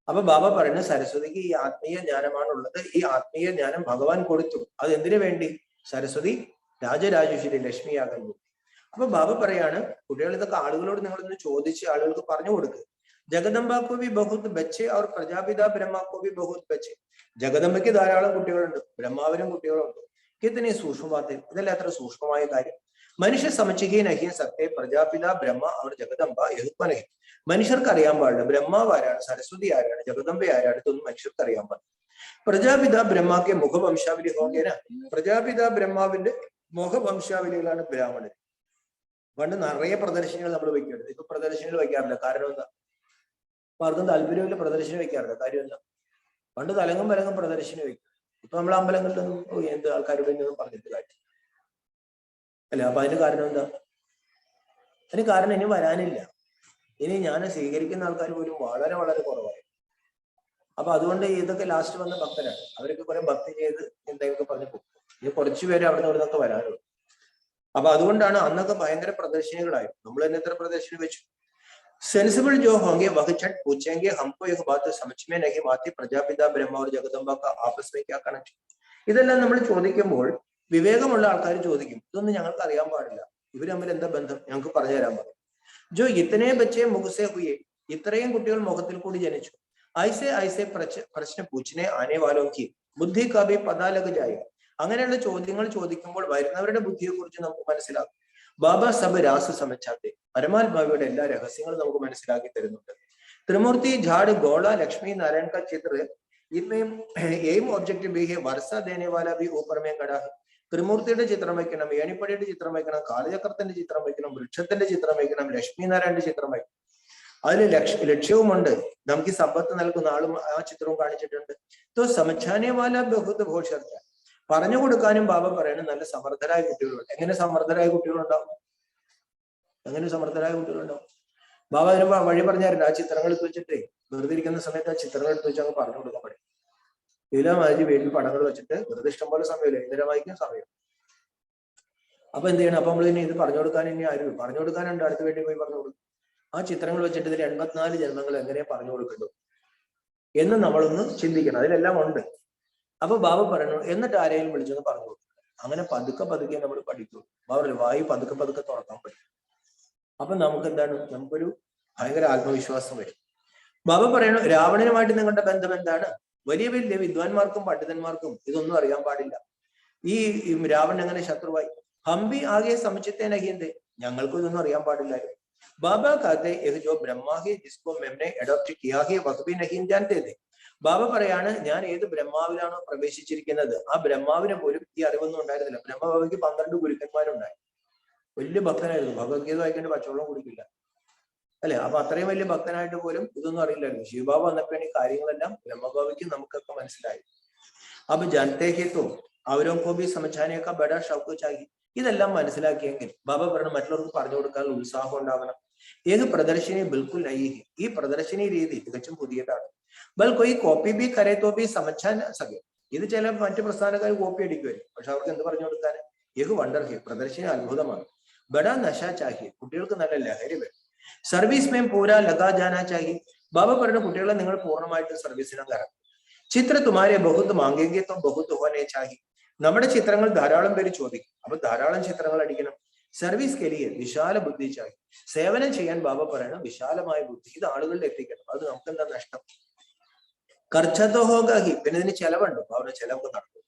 അപ്പൊ ബാബ പറയുന്നത് സരസ്വതിക്ക് ഈ ആത്മീയ ജ്ഞാനമാണുള്ളത്. ഈ ആത്മീയ ജ്ഞാനം ഭഗവാൻ കൊടുത്തു. അത് എന്തിനു വേണ്ടി? സരസ്വതി രാജരാജേശ്വരി ലക്ഷ്മിയാകാൻ വേണ്ടി. അപ്പൊ ബാബ പറയാണ്, കുട്ടികൾ ഇതൊക്കെ ആളുകളോട് നിങ്ങളൊന്ന് ചോദിച്ച് ആളുകൾക്ക് പറഞ്ഞു കൊടുക്കുക. ജഗദംബാക്കോ ബി ബഹുത് ബച്ചെ അവർ പ്രജാപിത ബ്രഹ്മാക്കോ ബി ബഹുത് ബച്ചെ. ജഗദംബയ്ക്ക് ധാരാളം കുട്ടികളുണ്ട്, ബ്രഹ്മാവിനും കുട്ടികളുണ്ട്. കിത്തനെ സൂക്ഷ്മവാത്തെ, ഇതല്ല അത്ര സൂക്ഷ്മമായ കാര്യം. മനുഷ്യ സമച്ചികേ നഹി സത്യ പ്രജാപിത ബ്രഹ്മ അവർ ജഗദംബ യഹുത്മനഹി. മനുഷ്യർക്ക് അറിയാൻ പാടില്ല ബ്രഹ്മാവ് ആരാണ്, സരസ്വതി ആരാണ്, ജഗദംബ ആരാണ്, ഇതൊന്നും മനുഷ്യർക്ക് അറിയാൻ പാടില്ല. പ്രജാപിത ബ്രഹ്മാക്കെ മുഖവംശാവലി ഹോങ്കേന, പ്രജാപിത ബ്രഹ്മാവിന്റെ മുഖവംശാവലികളാണ് ബ്രാഹ്മണർ. പണ്ട് നിറയെ പ്രദർശനങ്ങൾ നമ്മൾ വയ്ക്കുന്നുണ്ട്, ഇപ്പൊ പ്രദർശനങ്ങൾ വയ്ക്കാറില്ല. കാരണം എന്താ? ആർക്കും താല്പര്യമില്ല, പ്രദർശനം വയ്ക്കാറില്ല. കാര്യം എന്താ? പണ്ട് തലങ്ങും വലങ്ങും പ്രദർശനം വയ്ക്കും. ഇപ്പൊ നമ്മൾ അമ്പലങ്ങളിലൊന്നും എന്ത് ആൾക്കാരുടെ ഒന്നും പറഞ്ഞിട്ട് കാര്യം അല്ല. അപ്പൊ അതിന് കാരണം എന്താ? അതിന് കാരണം ഇനി വരാനില്ല. ഇനി ഞാൻ സ്വീകരിക്കുന്ന ആൾക്കാർ പോലും വളരെ വളരെ കുറവായി. അപ്പൊ അതുകൊണ്ട് ഇതൊക്കെ ലാസ്റ്റ് വന്ന ഭക്തരാണ്. അവരൊക്കെ കുറെ ഭക്തി ചെയ്ത് എന്തെങ്കിലുമൊക്കെ പറഞ്ഞു പോകും. ഇനി കുറച്ചു പേര് അവിടെ നിന്നൊക്കെ വരാനുള്ളൂ. അപ്പൊ അതുകൊണ്ടാണ് അന്നൊക്കെ ഭയങ്കര പ്രദർശനികളായിരുന്നു. നമ്മൾ തന്നെ എത്ര പ്രദർശനം വെച്ചു. सेंसिबल जो होंगे वह झट पूछेंगे हमको एक बात समझ में नहीं आती, प्रजापिता ब्रह्म और जगदम्बा का आपस में क्या कनेक्शन. ഇതെല്ലാം നമ്മൾ ചോദിക്കുമ്പോൾ വിവേകമുള്ള ആൾക്കാർ ചോദിക്കും, ഇതൊന്നും ഞങ്ങൾക്ക് അറിയാൻ പാടില്ല, ഇവർ തമ്മിൽ എന്താ ബന്ധം, ഞങ്ങൾക്ക് പറഞ്ഞു തരാൻ പറയും. ജോ ഇത്തനെ ബച്ചേ മുഖസേ ഹുയേ, ഇത്രയും കുട്ടികൾ മുഖത്തിൽ കൂടി ജനിച്ചു. ഐസെ ഐസെ പ്രശ്ന പൂച്ചനെ ആനെ വാലോം കി ബുദ്ധി കഭി പതാ ലഗ് ജായേഗ. അങ്ങനെയുള്ള ചോദ്യങ്ങൾ ചോദിക്കുമ്പോൾ വരുന്നവരുടെ ബുദ്ധിയെ കുറിച്ച് നമുക്ക് മനസ്സിലാക്കും. ബാബ സബ് രാസ സമച്ചാത്തെ, പരമാത്മാവിയുടെ എല്ലാ രഹസ്യങ്ങളും നമുക്ക് മനസ്സിലാക്കി തരുന്നുണ്ട്. त्रिमूर्ति झाड़ गोला लक्ष्मी नारायण का चित्र, इनमें एम ऑब्जेक्टिव भी है, वर्षा देने वाला भी ऊपर में खड़ा है. ത്രിമൂർത്തിയുടെ ചിത്രം വയ്ക്കണം, ഏണിപ്പടിയുടെ ചിത്രം വയ്ക്കണം, കാലചക്രത്തിന്റെ ചിത്രം വയ്ക്കണം, വൃക്ഷത്തിന്റെ ചിത്രം വയ്ക്കണം, ലക്ഷ്മി നാരായണന്റെ ചിത്രം വയ്ക്കണം. അതിന് ലക്ഷ്യവുമുണ്ട്. നമുക്ക് ഈ സമ്പത്ത് നൽകുന്ന ആളും ആ ചിത്രവും കാണിച്ചിട്ടുണ്ട്. തോ സമച്ചാനെ വാല ബഹുത് ഭോഷർച്ച, പറഞ്ഞു കൊടുക്കാനും ബാബ പറയണം നല്ല സമർത്ഥരായ കുട്ടികളുണ്ട്. എങ്ങനെ സമർത്ഥരായ കുട്ടികളുണ്ടാവും? എങ്ങനെ സമർത്ഥരായ കുട്ടികളുണ്ടാവും? ബാബ അതിന് വഴി പറഞ്ഞായിരുന്നു. ആ ചിത്രങ്ങൾ എടുത്ത് വെച്ചിട്ടേ വെറുതെ ഇരിക്കുന്ന സമയത്ത് ആ ചിത്രങ്ങൾ എടുത്ത് വെച്ച് അങ്ങ് പറഞ്ഞു കൊടുക്കാൻ പഠിക്കും. ലീലാമാജി വീട്ടിൽ പടങ്ങൾ വെച്ചിട്ട് വെറുതെ ഇഷ്ടം പോലെ സമയമില്ല, ഇന്ദിര വായിക്കാൻ സമയം. അപ്പൊ എന്ത് ചെയ്യണം? അപ്പൊ നമ്മൾ ഇനി ഇത് പറഞ്ഞു കൊടുക്കാൻ ഇനി ആരും പറഞ്ഞു കൊടുക്കാനുണ്ട്, അടുത്ത വീട്ടിൽ പോയി പറഞ്ഞു കൊടുക്കും. ആ ചിത്രങ്ങൾ വെച്ചിട്ട് ഇതിൽ 84 ജന്മങ്ങൾ എങ്ങനെ പറഞ്ഞു കൊടുക്കണ്ടു എന്ന് നമ്മളൊന്ന് ചിന്തിക്കണം. അതിലെല്ലാം ഉണ്ട്. അപ്പൊ ബാബ പറഞ്ഞു, എന്നിട്ട് ആരെയും വിളിച്ചൊന്ന് പറഞ്ഞു കൊടുക്കും. അങ്ങനെ പതുക്കെ പതുക്കെ നമ്മൾ പഠിക്കും. ബാബ വായി പതുക്കെ പതുക്കെ തുറക്കാൻ പറ്റും. അപ്പൊ നമുക്ക് എന്താണ്? നമുക്കൊരു ഭയങ്കര ആത്മവിശ്വാസം വരും. ബാബ പറയണു, രാവണനുമായിട്ട് നിങ്ങളുടെ ബന്ധം എന്താണ്? വലിയ വലിയ വിദ്വാൻമാർക്കും പണ്ഡിതന്മാർക്കും ഇതൊന്നും അറിയാൻ പാടില്ല. ഈ രാവണൻ എങ്ങനെ ശത്രുവായി? ഹംബി ആകെ സമചിത്തെ നഹിന്ദേ, ഞങ്ങൾക്കും ഇതൊന്നും അറിയാൻ പാടില്ലായിരുന്നു. ബാബ കാത്തെ യഹ് ജോ ബ്രഹ്മാ ഹെ ജിസ്കോ മെംനെ അഡോപ്റ്റ് കിയാ ഹെ വഹ് ഭി നഹീ ജാൻതേ थे. ബാബ പറയാണ്, ഞാൻ ഏത് ബ്രഹ്മാവിലാണോ പ്രവേശിച്ചിരിക്കുന്നത് ആ ബ്രഹ്മാവിന് പോലും ഈ അറിവൊന്നും ഉണ്ടായിരുന്നില്ല. ബ്രഹ്മബാബയ്ക്ക് 12 ഗുരുക്കന്മാരുണ്ടായി. വലിയ ഭക്തനായിരുന്നു. ഭഗവത്ഗീത വായിക്കേണ്ട പച്ചവെള്ളം കുടിക്കില്ല അല്ലെ. അപ്പൊ അത്രയും വലിയ ഭക്തനായിട്ട് പോലും ഇതൊന്നും അറിയില്ലായിരുന്നു. ശിവബാബ വന്നപ്പോഴാണ് ഈ കാര്യങ്ങളെല്ലാം ബ്രഹ്മബാബയ്ക്ക് നമുക്കൊക്കെ മനസ്സിലായി. അപ്പൊ ജനത്തേക്കോ അവരൊക്കെ ബി സമझाने ബഡ ഷൗക്ക് ചാഹി. ഇതെല്ലാം മനസ്സിലാക്കിയെങ്കിൽ ബാബ പറഞ്ഞു മറ്റുള്ളവർക്ക് പറഞ്ഞു കൊടുക്കാനുള്ള ഉത്സാഹം ഉണ്ടാവണം. ഏത് പ്രദർശിനി ബിൽക്കുൽ നഹീ ഹൈ. ഈ പ്രദർശിനി രീതി തികച്ചും പുതിയതാണ്. ബൽ കൊയ് കോപ്പി ബി കരെ തോ ബി സമझാൻ സകെ. ഇത് ചില മറ്റു പ്രസ്ഥാനക്കാർ കോപ്പി അടിക്കുമായിരുന്നു. പക്ഷെ അവർക്ക് എന്ത് പറഞ്ഞു കൊടുക്കാൻ? ഏത് വണ്ടർ ഹൈ, പ്രദർശിനി അത്ഭുതമാണ്. ബഡ നശ ചാഹി, കുട്ടികൾക്ക് നല്ല ലഹരി വേണം. സർവീസ് മേം പൂരാ ലഗാ ജാനാ ചാഹി. ബാബ പറഞ്ഞു കുട്ടികളെ നിങ്ങൾ പൂർണ്ണമായിട്ട് സർവീസിനും കയറാം. ചിത്ര തുമാരെ ബഹുത് മാംഗെങ്കെ തോ ബഹുത് ഹോനെ ചാഹി. നമ്മുടെ ചിത്രങ്ങൾ ധാരാളം പേര് ചോദിക്കും. അപ്പൊ ധാരാളം ചിത്രങ്ങൾ അടിക്കണം. സർവീസ് കെലിയെ വിശാല ബുദ്ധി ചാഹി. സേവനം ചെയ്യാൻ ബാബ പറയണം വിശാലമായ ബുദ്ധി. ഇത് ആളുകളിൽ എത്തിക്കണം. അത് നമുക്ക് എന്താ നഷ്ടം? ഖർച്ചോ ഹോഗാ ഹി. പിന്നെ ഇതിന് ചെലവുണ്ട്. ബാബയുടെ ചെലവൊക്കെ നടക്കും.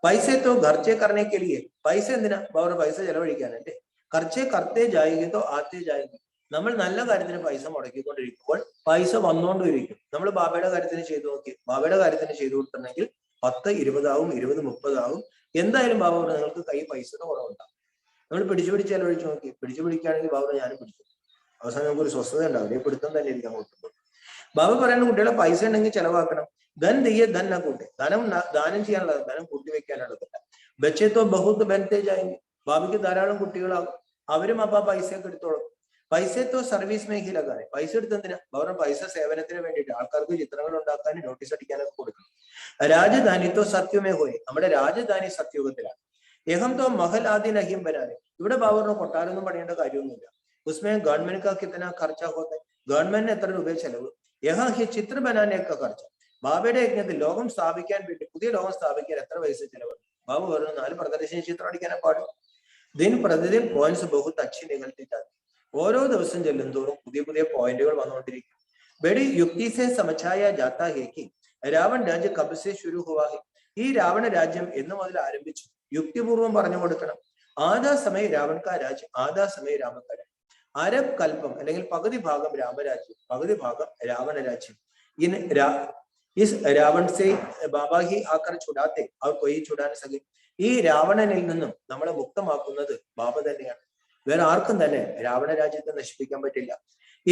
പൈസത്തോ ഖർച്ചെ കർണെ കെലിയെ. പൈസ എന്തിനാ? ബാബയുടെ പൈസ ചെലവഴിക്കാനല്ലേ. ഖർച്ചെ കർത്തേ ജായെങ്കി ആത്തേ ജായെങ്കി. നമ്മൾ നല്ല കാര്യത്തിന് പൈസ മുടക്കിക്കൊണ്ടിരിക്കുമ്പോൾ പൈസ വന്നുകൊണ്ടിരിക്കും. നമ്മൾ ബാബയുടെ കാര്യത്തിന് ചെയ്തു നോക്കി. ബാബയുടെ കാര്യത്തിന് ചെയ്തു കൊടുത്തിട്ടുണ്ടെങ്കിൽ 10, 20 ആവും, 20, 30 ആവും. എന്തായാലും ബാബ നിങ്ങൾക്ക് കൈ പൈസയുടെ കുറവുണ്ടാവും. നമ്മൾ പിടിച്ചു ചെലവഴിച്ച് നോക്കി. പിടിച്ചു പിടിക്കുകയാണെങ്കിൽ ബാബ ഞാനും പിടിച്ചു. അവസാനം നമുക്ക് ഒരു സ്വസ്ഥത ഉണ്ടാവില്ല. ഈ പിടുത്തം തന്നെ ഇരിക്കാൻ കൊടുക്കുമ്പോൾ ബാബ പറയുന്ന കുട്ടികളെ പൈസ ഉണ്ടെങ്കിൽ ചെലവാക്കണം. ധൻ തീയെ ധൻ ന കൂട്ടെ. ദാനം ചെയ്യാനുള്ളത്, ധനം കൂട്ടി വെക്കാനുള്ളതല്ല. ബച്ചേത്തോ ബഹുത് ബനത്തെ ജായെങ്കി. ബാബയ്ക്ക് ധാരാളം കുട്ടികളാകും. അവരും അപ്പൊ പൈസയൊക്കെ എടുത്തോളും. പൈസത്തോ സർവീസ് മേഖലകാരെ. പൈസ എടുത്തെന്തിനാ? അവരുടെ പൈസ സേവനത്തിന് വേണ്ടിയിട്ട് ആൾക്കാർക്ക് ചിത്രങ്ങൾ ഉണ്ടാക്കാനും നോട്ടീസ് അടിക്കാനൊക്കെ കൊടുക്കണം. രാജധാനിത്തോ സത്യമേ ഹോയെ. നമ്മുടെ രാജധാനി സത്യുഗത്തിലാണ്. യഹം തോ മഹൽ ആദി നഹീം ബനാനെ. ഇവിടെ ബാബറിന് കൊട്ടാരൊന്നും പണിയേണ്ട കാര്യമൊന്നുമില്ല. ഉസ്മേ ഗവൺമെന്റ് കാ കിतना खर्चा होता है. ഗവൺമെന്റിന് എത്ര രൂപ ചെലവ്? യഹാ ഹി ചിത്ര ബനാനേക്ക ഖർച്ച. ബാബയുടെ യജ്ഞത്തിൽ ലോകം സ്ഥാപിക്കാൻ വേണ്ടി, പുതിയ ലോകം സ്ഥാപിക്കാൻ എത്ര പൈസ ചെലവുണ്ട്? ബാബു പറഞ്ഞു 4 പ്രദർശന ചിത്രം അടിക്കാനേ പാടും. ദിൻ പ്രതിദിൻ പോയിന്റ്സ് ബഹുത് അച്ഛി നികൾത്തിട്ടാണ്. ഓരോ ദിവസം ചെല്ലുന്തോറും പുതിയ പുതിയ പോയിന്റുകൾ വന്നുകൊണ്ടിരിക്കും. ബഡി യുക്തി സെ സമझായ ജാത്താ ഹെ കി രാവൺ രാജ്യ കബ് സെ ശുരു ഹുവാ ഹെ. ഈ രാവണ രാജ്യം എന്ന് മുതൽ ആരംഭിച്ചു? യുക്തിപൂർവം പറഞ്ഞു കൊടുക്കണം. ആധാ സമയ രാവൺ കാ രാജ്യം, ആധാ സമയ രാമൻ കാ രാജ്യം. അരബ് കൽപ്പം അല്ലെങ്കിൽ പകുതി ഭാഗം രാമരാജ്യം, പകുതി ഭാഗം രാവണ രാജ്യം. ഇസ് രാവൺ സെ ബാബാ ഹി ആക്കർ ചുടാത്തെ അവർ കൊയ് ചുടാൻ സകെ. ഈ രാവണനിൽ നിന്നും നമ്മളെ മുക്തമാക്കുന്നത് ബാബ തന്നെയാണ്. വേറെ ആർക്കും തന്നെ രാവണ രാജ്യത്തെ നശിപ്പിക്കാൻ പറ്റില്ല.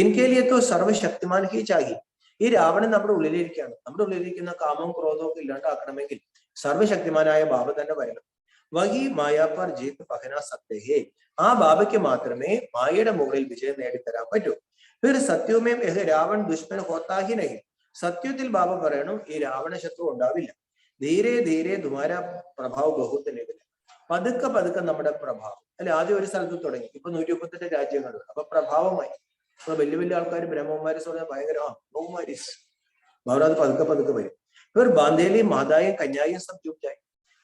ഇൻകേലിയത്തോ സർവശക്തിമാൻ ഹി ചാഹി. ഈ രാവണൻ നമ്മുടെ ഉള്ളിലിരിക്കുകയാണ്. നമ്മുടെ ഉള്ളിലിരിക്കുന്ന കാമവും ക്രോധവും ഒക്കെ ഇല്ലാണ്ടാക്കണമെങ്കിൽ സർവശക്തിമാനായ ബാബ തന്നെ വരണം. വഹി മായാപ്പർ ജീത്ത് പഹനാ സക്തേ ഹേ. ആ ബാബയ്ക്ക് മാത്രമേ മായയുടെ മുകളിൽ വിജയം നേടിത്തരാൻ പറ്റൂ. ഫിർ സത്യമേം യഹ് രാവൺ ദുഷ്മൻ ഹോത്താ ഹി നഹി. സത്യത്തിൽ ബാബ പറയണം ഈ രാവണ ശത്രു ഉണ്ടാവില്ല. ധീരെ ധീരെ തുമാരാ പ്രഭാവ് ബഹുത്ത് നികല. പതുക്കെ പതുക്കെ നമ്മുടെ പ്രഭാവം അല്ലെ. ആദ്യം ഒരു സ്ഥലത്ത് തുടങ്ങി, ഇപ്പൊ 138 രാജ്യങ്ങളുണ്ട്. അപ്പൊ പ്രഭാവമായി. ഇപ്പൊ വലിയ വലിയ ആൾക്കാർ ബ്രഹ്മകുമാരിസ് പറഞ്ഞാൽ ഭയങ്കര ബഹുമാരിസ്. അവരത് പതുക്കെ പതുക്കെ വരും. ഇവർ ബാന്തേലിയും മാതായും കന്യായും സംയുക്തായി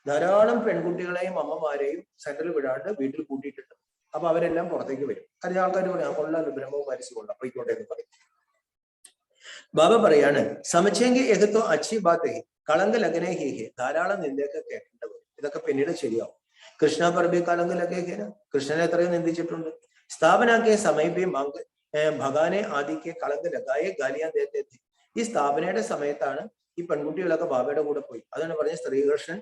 ധാരാളം പെൺകുട്ടികളെയും അമ്മമാരെയും സെന്ററിൽ വിടാണ്ട് വീട്ടിൽ കൂട്ടിയിട്ടുണ്ട്. അപ്പൊ അവരെല്ലാം പുറത്തേക്ക് വരും. കാരണം ആൾക്കാർ പറയാം കൊള്ളാലോ ബ്രഹ്മകുമാരിസ് കൊള്ളാം, പോയിക്കോട്ടെ എന്ന് പറയും. ബാബ പറയാണ് സമച്ചെങ്കിൽ എഹത്തോ അച്ചി ബാത്ത് ഹി കളങ്ക് ലഗനെ ഹി ഹെ. ധാരാളം നിന്ദയൊക്കെ കേൾക്കേണ്ടത്. ഇതൊക്കെ പിന്നീട് ശരിയാവും. കൃഷ്ണ പറബി കളങ്ക് ലഗേഹേന. കൃഷ്ണനെ എത്രയോ നിന്ദിച്ചിട്ടുണ്ട്. സ്ഥാപനാക്കെ സമയപ്പി മാങ്ക് ഭഗാനെ ആദിക്ക് കളങ്ക് ലഗായെ ഗാലിയാൻ ദേത്തെ. ഈ സ്ഥാപനയുടെ സമയത്താണ് ഈ പെൺകുട്ടികളൊക്കെ ബാബയുടെ കൂടെ പോയി. അതാണ് പറഞ്ഞ ശ്രീകൃഷ്ണൻ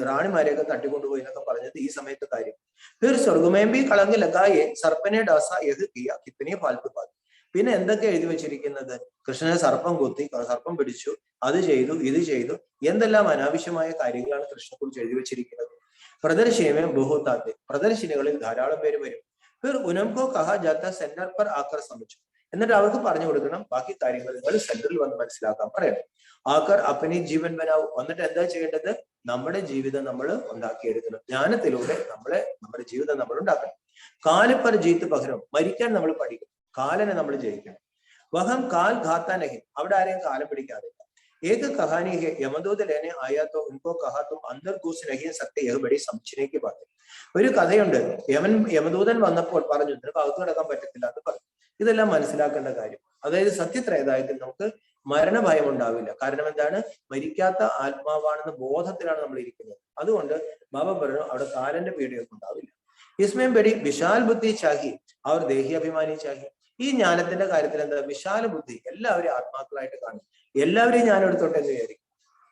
റാണിമാരെയൊക്കെ തട്ടിക്കൊണ്ടുപോയി എന്നൊക്കെ പറഞ്ഞത് ഈ സമയത്ത് കാര്യം. ഫിർ സ്വർഗമേമ്പി കളങ്ക് ലഗായെ സർപ്പനെ ഡാസ യഹ് കിയ കിത്തനെ ഫാൽത്തു പാൽ. പിന്നെ എന്തൊക്കെ എഴുതി വെച്ചിരിക്കുന്നത്? കൃഷ്ണനെ സർപ്പം കൊത്തി, സർപ്പം പിടിച്ചു, അത് ചെയ്തു, ഇത് ചെയ്തു, എന്തെല്ലാം അനാവശ്യമായ കാര്യങ്ങളാണ് കൃഷ്ണനെക്കുറിച്ച് എഴുതി വെച്ചിരിക്കുന്നത്. പ്രദർശനമേ ബഹുത്താത്തെ. പ്രദർശനികളിൽ ധാരാളം പേര് വരും. ഫിർ ഉനംകോ കഹാ ജാത്ത സെന്റർ പർ ആക്കർ സമച്ചു. എന്നിട്ട് അവർക്ക് പറഞ്ഞു കൊടുക്കണം ബാക്കി കാര്യങ്ങൾ നിങ്ങൾ സെന്ററിൽ വന്ന് മനസ്സിലാക്കാൻ പറയണം. ആക്കർ അപ്പനി ജീവൻ ബനാവും. വന്നിട്ട് എന്താ ചെയ്യേണ്ടത്? നമ്മുടെ ജീവിതം നമ്മൾ ഉണ്ടാക്കിയെടുക്കണം. ജ്ഞാനത്തിലൂടെ നമ്മുടെ ജീവിതം നമ്മൾ ഉണ്ടാക്കണം. കാലപ്പർ ജീത്ത് പകരം. മരിക്കാൻ നമ്മൾ പഠിക്കണം. കാലനെ നമ്മൾ ജയിക്കണം. വഹം കാൽ ഘാത്താനഹി. അവിടെ ആരെയും കാലം പിടിക്കാറില്ല. ഏത് കഹാനി ഹെ യമദൂത് ലേനെ ആയാത്തോ ഉൻകോ കഹാത്തും അന്തർ കൂസ് നഹി സത്യ യഹ് ബഡി സംശയക്ക് പാട്ട്. ഒരു കഥയുണ്ട്. യമദൂതൻ വന്നപ്പോൾ പറഞ്ഞു നിനക്ക് അകത്ത് കിടക്കാൻ പറ്റത്തില്ല എന്ന് പറഞ്ഞു. ഇതെല്ലാം മനസ്സിലാക്കേണ്ട കാര്യം. അതായത് സത്യത്രേതായത്തിൽ നമുക്ക് മരണഭയം ഉണ്ടാവില്ല. കാരണം എന്താണ്? മരിക്കാത്ത ആത്മാവാണെന്ന ബോധത്തിലാണ് നമ്മൾ ഇരിക്കുന്നത്. അതുകൊണ്ട് ബാബ പറഞ്ഞു അവിടെ കാലന്റെ പീഡയൊന്നും ഉണ്ടാവില്ല. इसमें बड़ी विशाल बुद्धि चाहिए और ദേഹി അഭിമാനി चाहिए. ഈ ജ്ഞാനത്തിന്റെ കാര്യത്തിൽ എന്താ? വിശാല ബുദ്ധി. എല്ലാവരെയും ആത്മാക്കളായിട്ട് കാണും. എല്ലാവരെയും ജ്ഞാനം എടുത്തോട്ടെ എന്ന് വിചാരിക്കും.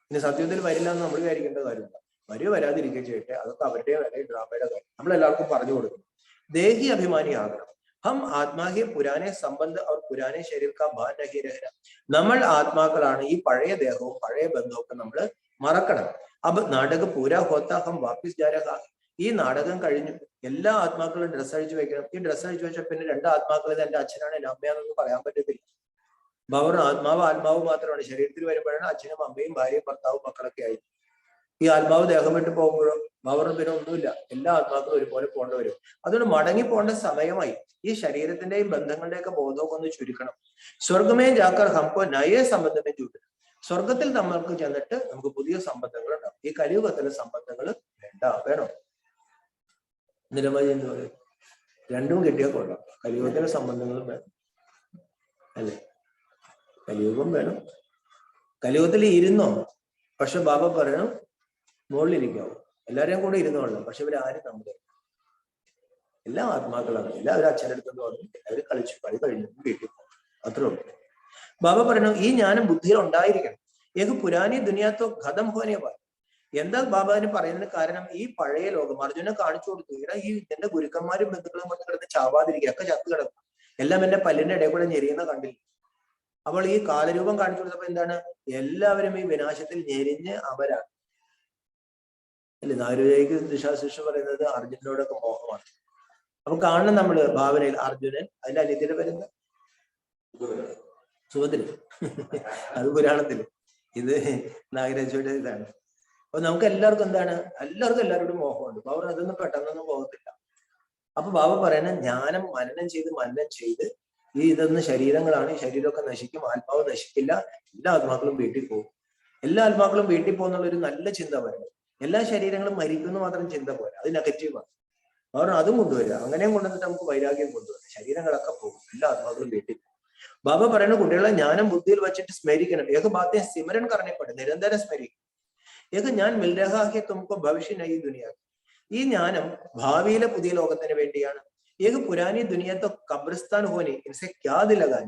ഇനി സത്യത്തിൽ വരില്ല എന്ന് നമ്മൾ വിചാരിക്കേണ്ട കാര്യമില്ല. വരിക വരാതിരിക്കുക ചെയ്യട്ടെ, അതൊക്കെ അവരുടെ ഡ്രാമയുടെ കാര്യം. നമ്മൾ എല്ലാവർക്കും പറഞ്ഞു കൊടുക്കണം. ദേഹി അഭിമാനി ആകണം. ഹം ആത്മാഹി പുരാനെ സംബന്ധ അവർ പുരാനെ ശരീർ കാ ഭാൻ നഹി രഹന. നമ്മൾ ആത്മാക്കളാണ്. ഈ പഴയ ദേഹവും പഴയ ബന്ധവും ഒക്കെ നമ്മൾ മറക്കണം. അപ്പൊ നാടകം പൂരാ ഹോത്താ ഹം വാപ്പിസ് ജാ രഹാ. ഈ നാടകം കഴിഞ്ഞു. എല്ലാ ആത്മാക്കളും ഡ്രസ്സ് അഴിച്ചു വെക്കണം. ഈ ഡ്രസ്സ് അഴിച്ചു വെച്ചാൽ പിന്നെ രണ്ട് ആത്മാക്കൾ എന്റെ അച്ഛനാണ് എന്റെ അമ്മയാണെന്ന് പറയാൻ പറ്റത്തില്ല. ബവർ ആത്മാവ് മാത്രമാണ്. ശരീരത്തിൽ വരുമ്പോഴാണ് അച്ഛനും അമ്മയും ഭാര്യയും ഭർത്താവും മക്കളൊക്കെ ആയി. ഈ ആത്മാവ് ദേഹം വിട്ട് പോകുമ്പോഴോ ബവറും പിന്നെ ഒന്നുമില്ല. എല്ലാ ആത്മാക്കളും ഒരുപോലെ പോകേണ്ടി വരും. അതുകൊണ്ട് മടങ്ങി പോകേണ്ട സമയമായി. ഈ ശരീരത്തിന്റെയും ബന്ധങ്ങളുടെയൊക്കെ ബോധമൊക്കെ ഒന്ന് ചുരുക്കണം. സ്വർഗമേ ജാക്കർ ഹംകോ നയേ സംബന്ധമേ ചൂട്ടണം. സ്വർഗത്തിൽ നമ്മൾക്ക് ചെന്നിട്ട് നമുക്ക് പുതിയ സംബന്ധങ്ങൾ ഉണ്ടാവും. ഈ കലിയുഗത്തിലെ സംബന്ധങ്ങൾ വേണം. നിരവധി എന്ന് പറയും. രണ്ടും കിട്ടിയാൽ കൊള്ളാം. കലിയുഗത്തിലെ സംബന്ധങ്ങളും വേണം അല്ലേ? കലിയുഗം വേണം. കലിയുഗത്തിൽ ഇരുന്നോ? പക്ഷെ ബാബ പറയണം മുകളിലിരിക്കാവോ? എല്ലാവരെയും കൂടെ ഇരുന്നോളണം. പക്ഷെ ഇവരാരും നമ്മുടെ എല്ലാ ആത്മാക്കളാണ്. എല്ലാവരും അച്ഛനടുത്തെന്ന് പറഞ്ഞു. എല്ലാവരും കളി കഴിഞ്ഞു വീട്ടിൽ പോകും. അത്രേ ഉള്ളൂ. ബാബ പറയണം ഈ ജ്ഞാനം ബുദ്ധിയിൽ ഉണ്ടായിരിക്കണം. ഏക പുരാനി ദുനിയാത്തോ ഖതം ഹോനെ പാ. എന്താ ബാബാന് പറയുന്നതിന് കാരണം? ഈ പഴയ ലോകം അർജുനെ കാണിച്ചു കൊടുത്തു. ഇവിടെ ഈ എന്റെ ഗുരുക്കന്മാരും ബന്ധുക്കളും കൊണ്ട് കിടന്ന് ചാവാതിരിക്കുക, ഒക്കെ ചത്തു കിടക്കും. എല്ലാം എന്റെ പല്ലിന്റെ ഇടയിൽ കൂടെ ഞെരിയുന്ന കണ്ടില്ല. അപ്പോൾ ഈ കാലരൂപം കാണിച്ചു കൊടുത്തപ്പോ എന്താണ്? എല്ലാവരും ഈ വിനാശത്തിൽ ഞെരിഞ്ഞ് അവരാണ് അല്ലെ? നാരുജയ്ക്ക് ദിശാശിക്ഷ പറയുന്നത് അർജുനോടൊക്കെ മോഹമാണ്. അപ്പൊ കാണണം നമ്മള് ഭാവനയിൽ അർജുനൻ, അതിന്റെ അനിയത്തിന്റെ പേരെന്താ? സുഭദ്ര. അത് പുരാണത്തില്. ഇത് നാഗരാജയുടെ ഇതാണ്. അപ്പൊ നമുക്ക് എല്ലാവർക്കും എന്താണ്? എല്ലാവരോടും മോഹമുണ്ട്. അപ്പൊ അവർ അതൊന്നും പെട്ടെന്നൊന്നും പോകത്തില്ല. അപ്പൊ ബാബ പറയണ ജ്ഞാനം മനനം ചെയ്ത് ഇതൊന്നും ശരീരങ്ങളാണ്. ശരീരമൊക്കെ നശിക്കും, ആത്മാവ് നശിക്കില്ല. എല്ലാ ആത്മാക്കളും വീട്ടിൽ പോകും. എല്ലാ ആത്മാക്കളും വീട്ടിൽ പോകുന്നുള്ളൊരു നല്ല ചിന്ത വരണം. എല്ലാ ശരീരങ്ങളും മരിക്കുന്നു മാത്രം ചിന്ത പോരാ, അത് നെഗറ്റീവാണ്. അവർ അതും കൊണ്ടുവരിക. അങ്ങനെയും കൊണ്ടുവന്നിട്ട് നമുക്ക് വൈരാഗ്യം കൊണ്ടുവരാം. ശരീരങ്ങളൊക്കെ പോകും, എല്ലാ ആത്മാക്കളും വീട്ടിൽ പോകും. ബാബ പറയുന്ന കുട്ടികളെ ജ്ഞാനം ബുദ്ധിയിൽ വെച്ചിട്ട് സ്മരിക്കണം. ഏക ബാത്തെ സിമരൻ കറഞ്ഞപ്പെട്ട് നിരന്തരം സ്മരിക്കും. ഏക ഞാൻ മിൽരഹാക്കിയ തുമക്കോ ഭവിഷ്യ ഈ ദുനിയ. ഈ ജ്ഞാനം ഭാവിയിലെ പുതിയ ലോകത്തിന് വേണ്ടിയാണ്. ഏക പുരാനി ദുനിയത്തോ കബ്രിസ്ഥാൻ ഹോനി ഇൻസെ ക്യാ ദിലകാൻ.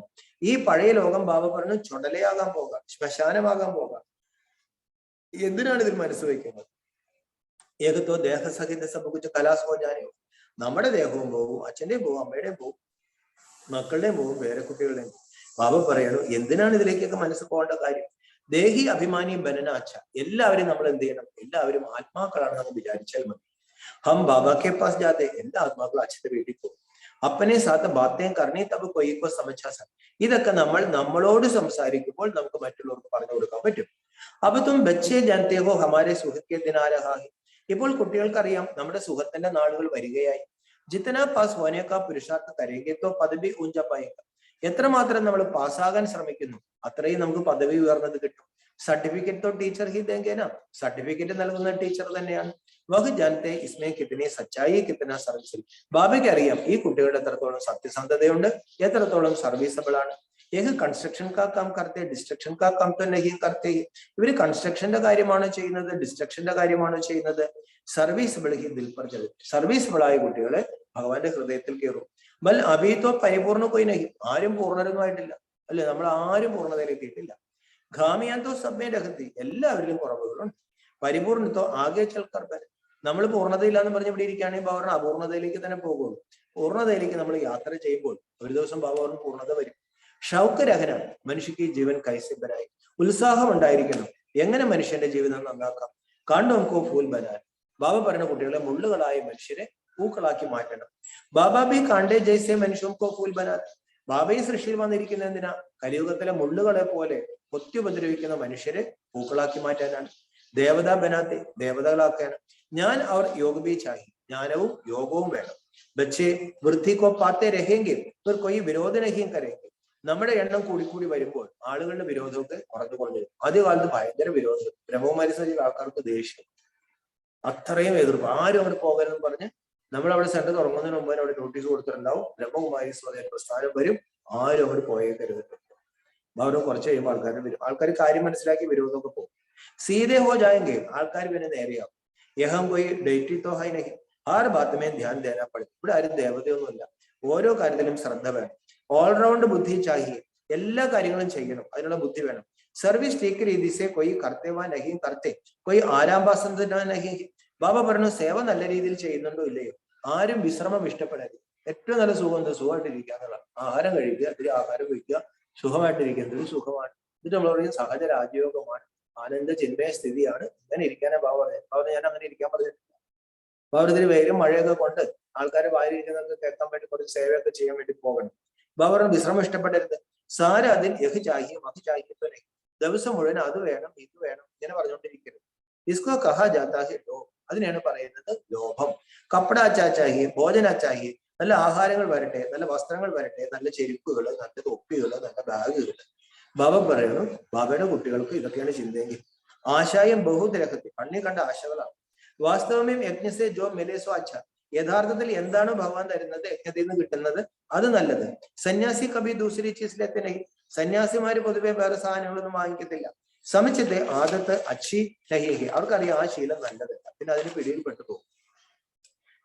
ഈ പഴയ ലോകം ബാബ പറഞ്ഞു ചുടലയാകാൻ പോകാം, ശ്മശാനമാകാൻ പോകാം. എന്തിനാണ് ഇതിൽ മനസ്സ് വയ്ക്കുന്നത്? ഏകത്തോ ദേഹസഹിത സബുച്ച് കലാസ് പോകാനോ. നമ്മുടെ ദേഹവും പോകും, അച്ഛന്റെയും പോകും, അമ്മയുടെയും പോകും, മക്കളുടെയും പോകും, വേറെ കുട്ടികളുടെയും പോകും. ബാബ പറയണു എന്തിനാണ് ഇതിലേക്കൊക്കെ മനസ്സ് പോകേണ്ട കാര്യം? ദേഹി അഭിമാനിയും ബനനാച്ച. എല്ലാവരും നമ്മൾ എന്ത് ചെയ്യണം? എല്ലാവരും ആത്മാക്കളാണ് നമ്മൾ വിചാരിച്ചാൽ മതി. ഹം ബാബാക്കെ പാസ് ജാതെ. എല്ലാ ആത്മാക്കളും അച്ഛന്റെ വീട്ടിൽ പോകും. അപ്പനെ സാത്ത ബാത്തേം കർണി തബ് കൊയ്ക്കോ സമച്ചാസ. ഇതൊക്കെ നമ്മളോട് സംസാരിക്കുമ്പോൾ നമുക്ക് മറ്റുള്ളവർക്ക് പറഞ്ഞു കൊടുക്കാൻ പറ്റും. അപ്പൊ തും ബച്ചേ ജാനത്തെ ഹോ ഹമാരെ സുഖക്കെ ദിനാരഹാഹി. ഇപ്പോൾ കുട്ടികൾക്കറിയാം നമ്മുടെ സുഖത്തിന്റെ നാളുകൾ വരികയായി. ജിത്തന പാസ് ഹോനേക്കാ പുരുഷാർത്ഥ കരേങ്കത്തോ പദവി ഊഞ്ച പായേക്ക. എത്രമാത്രം നമ്മൾ പാസ്സാകാൻ ശ്രമിക്കുന്നു അത്രയും നമുക്ക് പദവി ഉയർന്നത് കിട്ടും. സർട്ടിഫിക്കറ്റോ ടീച്ചർ ഹി ദേങ്കേന. സർട്ടിഫിക്കറ്റ് നൽകുന്ന ടീച്ചർ തന്നെയാണ്. വഹ് ജാനത്തെ ഇസ്മേ കിത്തനെ സച്ചായി കിത്തന സർവീസിൽ. ബാബയ്ക്ക് അറിയാം ഈ കുട്ടികളുടെ എത്രത്തോളം സത്യസന്ധതയുണ്ട്, എത്രത്തോളം സർവീസബിൾ ആണ്. ഏക കൺസ്ട്രക്ഷൻ കാ കാം കർത്തേ ഡിസ്ട്രക്ഷൻ കാ കാം തോ നഹീ കർത്തേ. ഇവര് കൺസ്ട്രക്ഷന്റെ കാര്യമാണോ ചെയ്യുന്നത്, ഡിസ്ട്രക്ഷന്റെ കാര്യമാണോ ചെയ്യുന്നത്? സർവീസബിൾ ഹി ദിൽ പർ ചലേ. സർവീസബിൾ ആയ കുട്ടികളെ ഭഗവാന്റെ ഹൃദയത്തിൽ കയറും. ബൽ അഭീതോ പരിപൂർണ്ണ കൊയ് നഹി. ആരും പൂർണ്ണരൊന്നും ആയിട്ടില്ല അല്ലെ? നമ്മൾ ആരും പൂർണ്ണതയിലെത്തിയിട്ടില്ല. ഘാമിയാന്തോ സബ്മേ രഹത്തി. എല്ലാവരിലും കുറവുകളുണ്ട്. പരിപൂർണ്ണത്തോ ആകെ ചൽക്കർബൻ. നമ്മൾ പൂർണ്ണതയില്ലാന്ന് പറഞ്ഞ് ഇവിടെ ഇരിക്കുകയാണെങ്കിൽ ബാബ അപൂർണതയിലേക്ക് തന്നെ പോകുള്ളൂ. പൂർണ്ണതയിലേക്ക് നമ്മൾ യാത്ര ചെയ്യുമ്പോൾ ഒരു ദിവസം ബാബ പൂർണ്ണത വരും. ഷൗക്കരഹന മനുഷ്യക്ക് ജീവൻ കൈസിബനായി. ഉത്സാഹം ഉണ്ടായിരിക്കണം. എങ്ങനെ മനുഷ്യന്റെ ജീവിതം നന്നാക്കാം? കാണ്ടോംകോ ഫൂൽ ബനാൻ. ബാബ പറഞ്ഞ കുട്ടികളെ മുള്ളുകളായ മനുഷ്യരെ പൂക്കളാക്കി മാറ്റണം. ബാബ ബി കാണ്ടേ ജയ്സെ മനുഷ്യംകോ ഫൂൽ ബനാൻ. ബാബയെ സൃഷ്ടിയിൽ വന്നിരിക്കുന്ന എന്തിനാ? കലിയുഗത്തിലെ മുള്ളുകളെ പോലെ കൊത്തിയുപദ്രവിക്കുന്ന മനുഷ്യരെ പൂക്കളാക്കി മാറ്റാനാണ്. ദേവതാ ബനാത്തെ. ദേവതകളാക്കാണ്. ഞാൻ അവർ യോഗബി ചാഹി. ജ്ഞാനവും യോഗവും വേണം. ബച്ചേ വൃദ്ധിക്കോ പാത്തെ രഹേങ്കെ ഫിർ കൊയ് വിരോധ നഹീം കരേങ്കെ. നമ്മുടെ എണ്ണം കൂടി വരുമ്പോൾ ആളുകളുടെ വിരോധമൊക്കെ കുറഞ്ഞു വരും. ആദ്യകാലത്ത് ഭയങ്കര വിരോധം. ബ്രഹ്മകുമാരി സജിൽ ആൾക്കാർക്ക് ദേഷ്യം, അത്രയും എതിർപ്പ്. ആരും അവിടെ പോകരുതെന്ന് പറഞ്ഞ് നമ്മൾ അവിടെ സെന്റർ തുടങ്ങുന്നതിന് മുമ്പ് അവിടെ നോട്ടീസ് കൊടുത്തിട്ടുണ്ടാവും. ബ്രഹ്മകുമാരി പ്രസ്ഥാനം വരും, ആരും അവിടെ പോയേക്കരുത്. അവരും കുറച്ച് കഴിയുമ്പോൾ ആൾക്കാർ വരും. ആൾക്കാർ കാര്യം മനസ്സിലാക്കി വിരോധമൊക്കെ പോകും. സീതേ ഹോ ജായെങ്കിൽ ആൾക്കാർ പിന്നെ നേരെയാവും. യഹം പോയി ഡേറ്റി തോ ഹൈ നഹി. ഹർ ബാത്ത് മേ ധ്യാൻ ദേനാ പടും. ഇവിടെ ആരും ദേവതയൊന്നുമില്ല. ഓരോ കാര്യത്തിലും ശ്രദ്ധ വേണം. ഓൾറൗണ്ട് ബുദ്ധി ചാഹിയെ. എല്ലാ കാര്യങ്ങളും ചെയ്യണം, അതിനുള്ള ബുദ്ധി വേണം. സർവീസ് ടേക്ക് രീതിസെ കൊയ് കർത്തേവാ നഹി കർത്തേ കൊയ് ആരാം പാസന നഹി. ബാബ പറഞ്ഞു സേവ നല്ല രീതിയിൽ ചെയ്യുന്നുണ്ടോ ഇല്ലയോ, ആരും വിശ്രമം ഇഷ്ടപ്പെടരുത്. ഏറ്റവും നല്ല സുഖം എന്താ? സുഖമായിട്ടിരിക്കുക എന്നുള്ളത്. ആഹാരം കഴിക്കുക, അതിൽ ആഹാരം കഴിക്കുക, സുഖമായിട്ടിരിക്കുന്നത് സുഖമാണ്. ഇത് നമ്മൾ പറയും സഹജ രാജയോഗമാണ്, ആനന്ദ ചിന്മയ സ്ഥിതിയാണ്. ഇങ്ങനെ ഇരിക്കാനേ ബാബ പറഞ്ഞത്. ബാബ ഞാൻ അങ്ങനെ ഇരിക്കാൻ പറഞ്ഞിട്ടില്ല. ബാബ ഇതിന് വെയിലും മഴയൊക്കെ കൊണ്ട് ആൾക്കാർ വായിരിക്കുന്നതൊക്കെ കേൾക്കാൻ വേണ്ടി കുറച്ച് സേവയൊക്കെ ചെയ്യാൻ വേണ്ടി പോകണം. ബാബ പറഞ്ഞു വിശ്രമം ഇഷ്ടപ്പെടരുത്. സാര അതിൽ യഹ് ചാഹിയും അത് ചാഹിയപ്പനെ. ദിവസം മുഴുവൻ അത് വേണം ഇത് വേണം ഇങ്ങനെ പറഞ്ഞുകൊണ്ടിരിക്കരുത്. ഇസ്കോ കഹാ ജാതാ ഹെ ലോഭ്. അതിനെയാണ് പറയുന്നത് ലോഭം. കപ്പട അച്ചാ ചാഹിയെ, ഭോജന ചാഹിയെ. നല്ല ആഹാരങ്ങൾ വരട്ടെ, നല്ല വസ്ത്രങ്ങൾ വരട്ടെ, നല്ല ചെരുപ്പുകൾ, നല്ല തൊപ്പികൾ, നല്ല ബാഗുകൾ. ബാബ പറയുന്നു ബാബയുടെ കുട്ടികൾക്ക് ഇതൊക്കെയാണ് ചിന്തയെങ്കിൽ. ആശായം ബഹുദ്രഹത്തിൽ കണ്ണി കണ്ട ആശകളാണ്. വാസ്തവമേം യജ്ഞസെ ജോ മിലേസോ അച്ഛ. യഥാർത്ഥത്തിൽ എന്താണ് ഭഗവാൻ തരുന്നത്, യജ്ഞത്തിൽ നിന്ന് കിട്ടുന്നത്, അത് നല്ലത്. സന്യാസി കബി ദൂസരി ചീസിലെത്തിനെ. സന്യാസിമാര് പൊതുവെ വേറെ സാധനങ്ങളൊന്നും വാങ്ങിക്കത്തില്ല. സമിച്ചത്തെ ആദത്ത് അച്ചി നഹിഹി. അവർക്കറിയാം ആ ശീലം നല്ലതല്ല, പിന്നെ അതിന് പിടിയിൽപ്പെട്ടു പോകും.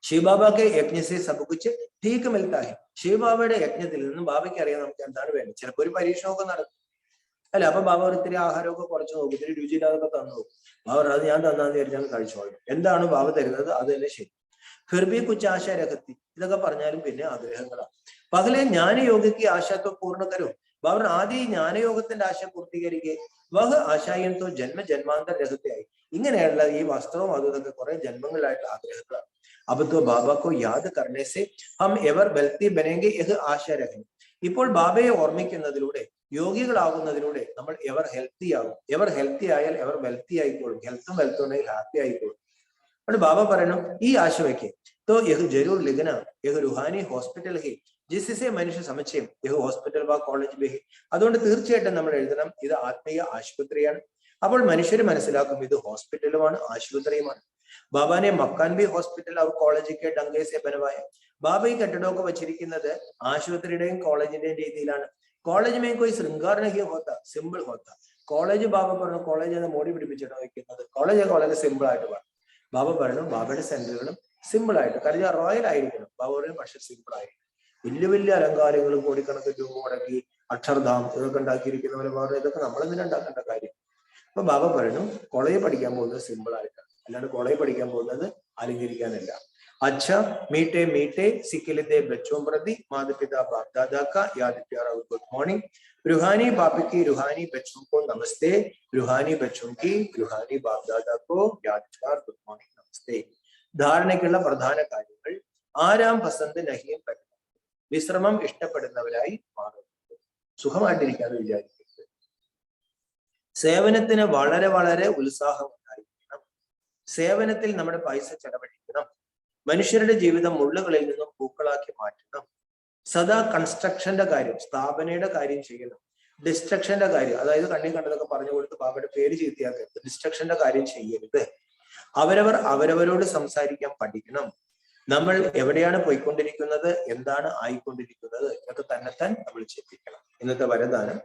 ശിവബാബക്ക് യജ്ഞസെ സബുക്കുച്ച് ടീക്ക് മിൽത്താഹി. ശിവബാബയുടെ യജ്ഞത്തിൽ നിന്നും ബാബയ്ക്ക് അറിയാം നമുക്ക് എന്താണ് വേണ്ടത്. ചിലപ്പോൾ ഒരു പരീക്ഷണമൊക്കെ നടക്കും അല്ല. അപ്പൊ ബാബ ഒത്തിരി ആഹാരമൊക്കെ കുറച്ച് നോക്കും, ഇത്തിരി രുചിയില്ലാതൊക്കെ തന്നു നോക്കും. ബാബ അത് ഞാൻ തന്നാന്ന് വിചാരിച്ചാൽ കഴിച്ചോളും. എന്താണ് ബാബ തരുന്നത് അത് തന്നെ ശരി. ഫിർബി കുച്ച് ആശ രഹത്തി. ഇതൊക്കെ പറഞ്ഞാലും പിന്നെ ആഗ്രഹങ്ങളാണ്. പകലെ ജ്ഞാനയോഗിക്ക് ആശാത്വ പൂർണ്ണകരും. ബാബർ ആദ്യം ജ്ഞാനയോഗത്തിന്റെ ആശ പൂർത്തീകരിക്കുക. വഹ് ആശായന്തോ ജന്മ ജന്മാന്തര രഹത്യായി. ഇങ്ങനെയുള്ള ഈ വസ്ത്രവും അതും ഇതൊക്കെ കുറെ ജന്മങ്ങളായിട്ടുള്ള ആഗ്രഹങ്ങളാണ്. അബദ്ധോ ബാബാക്കോ യാദ് കർണേസെ ഹം എവർ വെൽത്തി ബനേങ്കെ യഹ് ആശ രഹൻ. ഇപ്പോൾ ബാബയെ ഓർമ്മിക്കുന്നതിലൂടെ, യോഗികളാകുന്നതിലൂടെ നമ്മൾ എവർ ഹെൽത്തി ആകും. എവർ ഹെൽത്തി ആയാൽ എവർ വെൽത്തി ആയിക്കോളും. ഹെൽത്തും വെൽത്തും ഉണ്ടെങ്കിൽ ഹാപ്പി ആയിക്കോളും. അതുകൊണ്ട് ബാബ പറയണം ഈ ആശ വയ്ക്കേ तो यह जरूर लिखना यह रूहानी ഹോസ്പിറ്റൽ ഹി ജിസ്സെ മനുഷ്യ സമുച്ചയം യഹ് ഹോസ്പിറ്റൽ വാ കോളേജ് ബി. അതുകൊണ്ട് തീർച്ചയായിട്ടും നമ്മൾ എഴുതണം ഇത് ആത്മീയ ആശുപത്രിയാണ്. അപ്പോൾ മനുഷ്യർ മനസ്സിലാക്കും ഇത് ഹോസ്പിറ്റലുമാണ് ആശുപത്രിയുമാണ്. ബാബാനെ മക്കാൻ ബി ഹോസ്പിറ്റൽ അവർ കോളേജ് ഡങ്കേ സെ ബനവായ. ബാബ ഈ കെട്ടിടമൊക്കെ വെച്ചിരിക്കുന്നത് ആശുപത്രിയുടെയും കോളേജിന്റെയും രീതിയിലാണ്. കോളേജ് മേ കോയി ശൃംഗാർ നഹി ഹോത്ത സിമ്പിൾ ഹോത്ത. കോളേജ് ബാബ പറഞ്ഞു കോളേജ് എന്ന് മോടി പിടിപ്പിച്ചിട്ട് വയ്ക്കുന്നത്. കോളേജ് വളരെ സിമ്പിൾ ആയിട്ട് പറഞ്ഞു. ബാബ പറഞ്ഞു ബാബയുടെ സെന്ററുകളും സിമ്പിൾ ആയിട്ട്, കാര്യം റോയൽ ആയിരിക്കണം. ബാബ പറയും പക്ഷെ സിമ്പിൾ ആയിരിക്കും. വലിയ വലിയ അലങ്കാരങ്ങളും കോടിക്കണക്കിന് രൂപ മുടക്കി അക്ഷർധാം ഇതൊക്കെ ഉണ്ടാക്കിയിരിക്കുന്നവരെ പറഞ്ഞു ഇതൊക്കെ നമ്മളെന്തിനാ ഉണ്ടാക്കേണ്ട കാര്യം. അപ്പൊ ബാബ പറയുന്നു കോളേജ് പഠിക്കാൻ പോകുന്നത് സിമ്പിൾ ആയിട്ടാണ്, അല്ലാണ്ട് കോളേജ് പഠിക്കാൻ പോകുന്നത് അലങ്കരിക്കാനല്ല. अच्छा मीठे मीठे सिखिलते बच्चों प्रति माता पिता बाप दादा का याद प्यारा गुड मॉर्निंग. रूहानी बाप की रूहानी बच्चों को नमस्ते. रूहानी बच्चों की रूहानी बाप दादा को याद प्यार गुड मॉर्निंग नमस्ते. ധാരണയ്ക്കുള്ള പ്രധാന കാര്യങ്ങൾ ആരാം പസന്ത് നഹിയും പറ്റും. വിശ്രമം ഇഷ്ടപ്പെടുന്നവരായി മാറുന്നത്. സുഖമായിട്ടിരിക്കാന്ന് വിചാരിക്കരുത്. സേവനത്തിന് വളരെ വളരെ ഉത്സാഹം ഉണ്ടായിരിക്കണം. സേവനത്തിൽ നമ്മുടെ പൈസ ചെലവഴിക്കണം. മനുഷ്യരുടെ ജീവിതം മുള്ളുകളിൽ നിന്നും പൂക്കളാക്കി മാറ്റണം. സദാ കൺസ്ട്രക്ഷന്റെ കാര്യം, സ്ഥാപനയുടെ കാര്യം ചെയ്യണം. ഡിസ്ട്രക്ഷന്റെ കാര്യം, അതായത് കണ്ണി കണ്ടതൊക്കെ പറഞ്ഞു കൊടുത്ത് ബാബയുടെ പേര് ചീത്തയാക്കരുത്. ഡിസ്ട്രക്ഷന്റെ കാര്യം ചെയ്യരുത്. അവരവർ അവരവരോട് സംസാരിക്കാൻ പഠിക്കണം. നമ്മൾ എവിടെയാണ് പോയിക്കൊണ്ടിരിക്കുന്നത്, എന്താണ് ആയിക്കൊണ്ടിരിക്കുന്നത് ഇതൊക്കെ തന്നെത്താൻ നമ്മൾ ചിന്തിക്കണം. ഇന്നത്തെ വരദാനം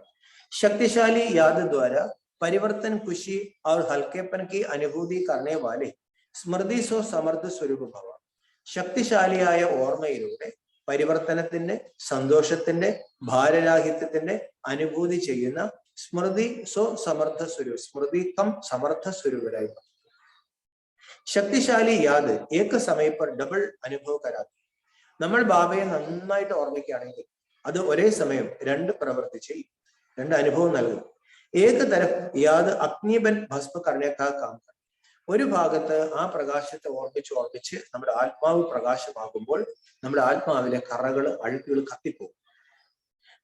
ശക്തിശാലി യാദ് ദ്വാര പരിവർത്തൻ ഖുഷി और हल्केपन की अनुभूति करने वाले സ്മൃതി സോ സമർത്ഥ സ്വരൂപ ഭവ. ശക്തിശാലിയായ ഓർമ്മയിലൂടെ പരിവർത്തനത്തിന്റെ, സന്തോഷത്തിന്റെ, ഭാരരാഹിത്യത്തിന്റെ അനുഭൂതി ചെയ്യുന്ന സ്മൃതി സോ സമർത്ഥ സ്വരൂപ, സ്മൃതി കം സമർത്ഥ സ്വരൂപരായി. ശക്തിശാലി യാദ് ഏക സമയം पर ഡബിൾ അനുഭവ കരാതി. നമ്മൾ ബാബയെ നന്നായിട്ട് ഓർമ്മിക്കുകയാണെങ്കിൽ അത് ഒരേ സമയം രണ്ട് പ്രവൃത്തി ചെയ്യും, രണ്ട് അനുഭവം നൽകും. ഏക തരം യാദ് അഗ്നിബൻ ഭസ്മ കർണേക്കാ കാം. ഒരു ഭാഗത്ത് ആ പ്രകാശത്തെ ഓർമ്മിച്ച് നമ്മുടെ ആത്മാവ് പ്രകാശമാകുമ്പോൾ നമ്മുടെ ആത്മാവിലെ കറകള് അഴുക്കുകൾ കത്തിപ്പോകും.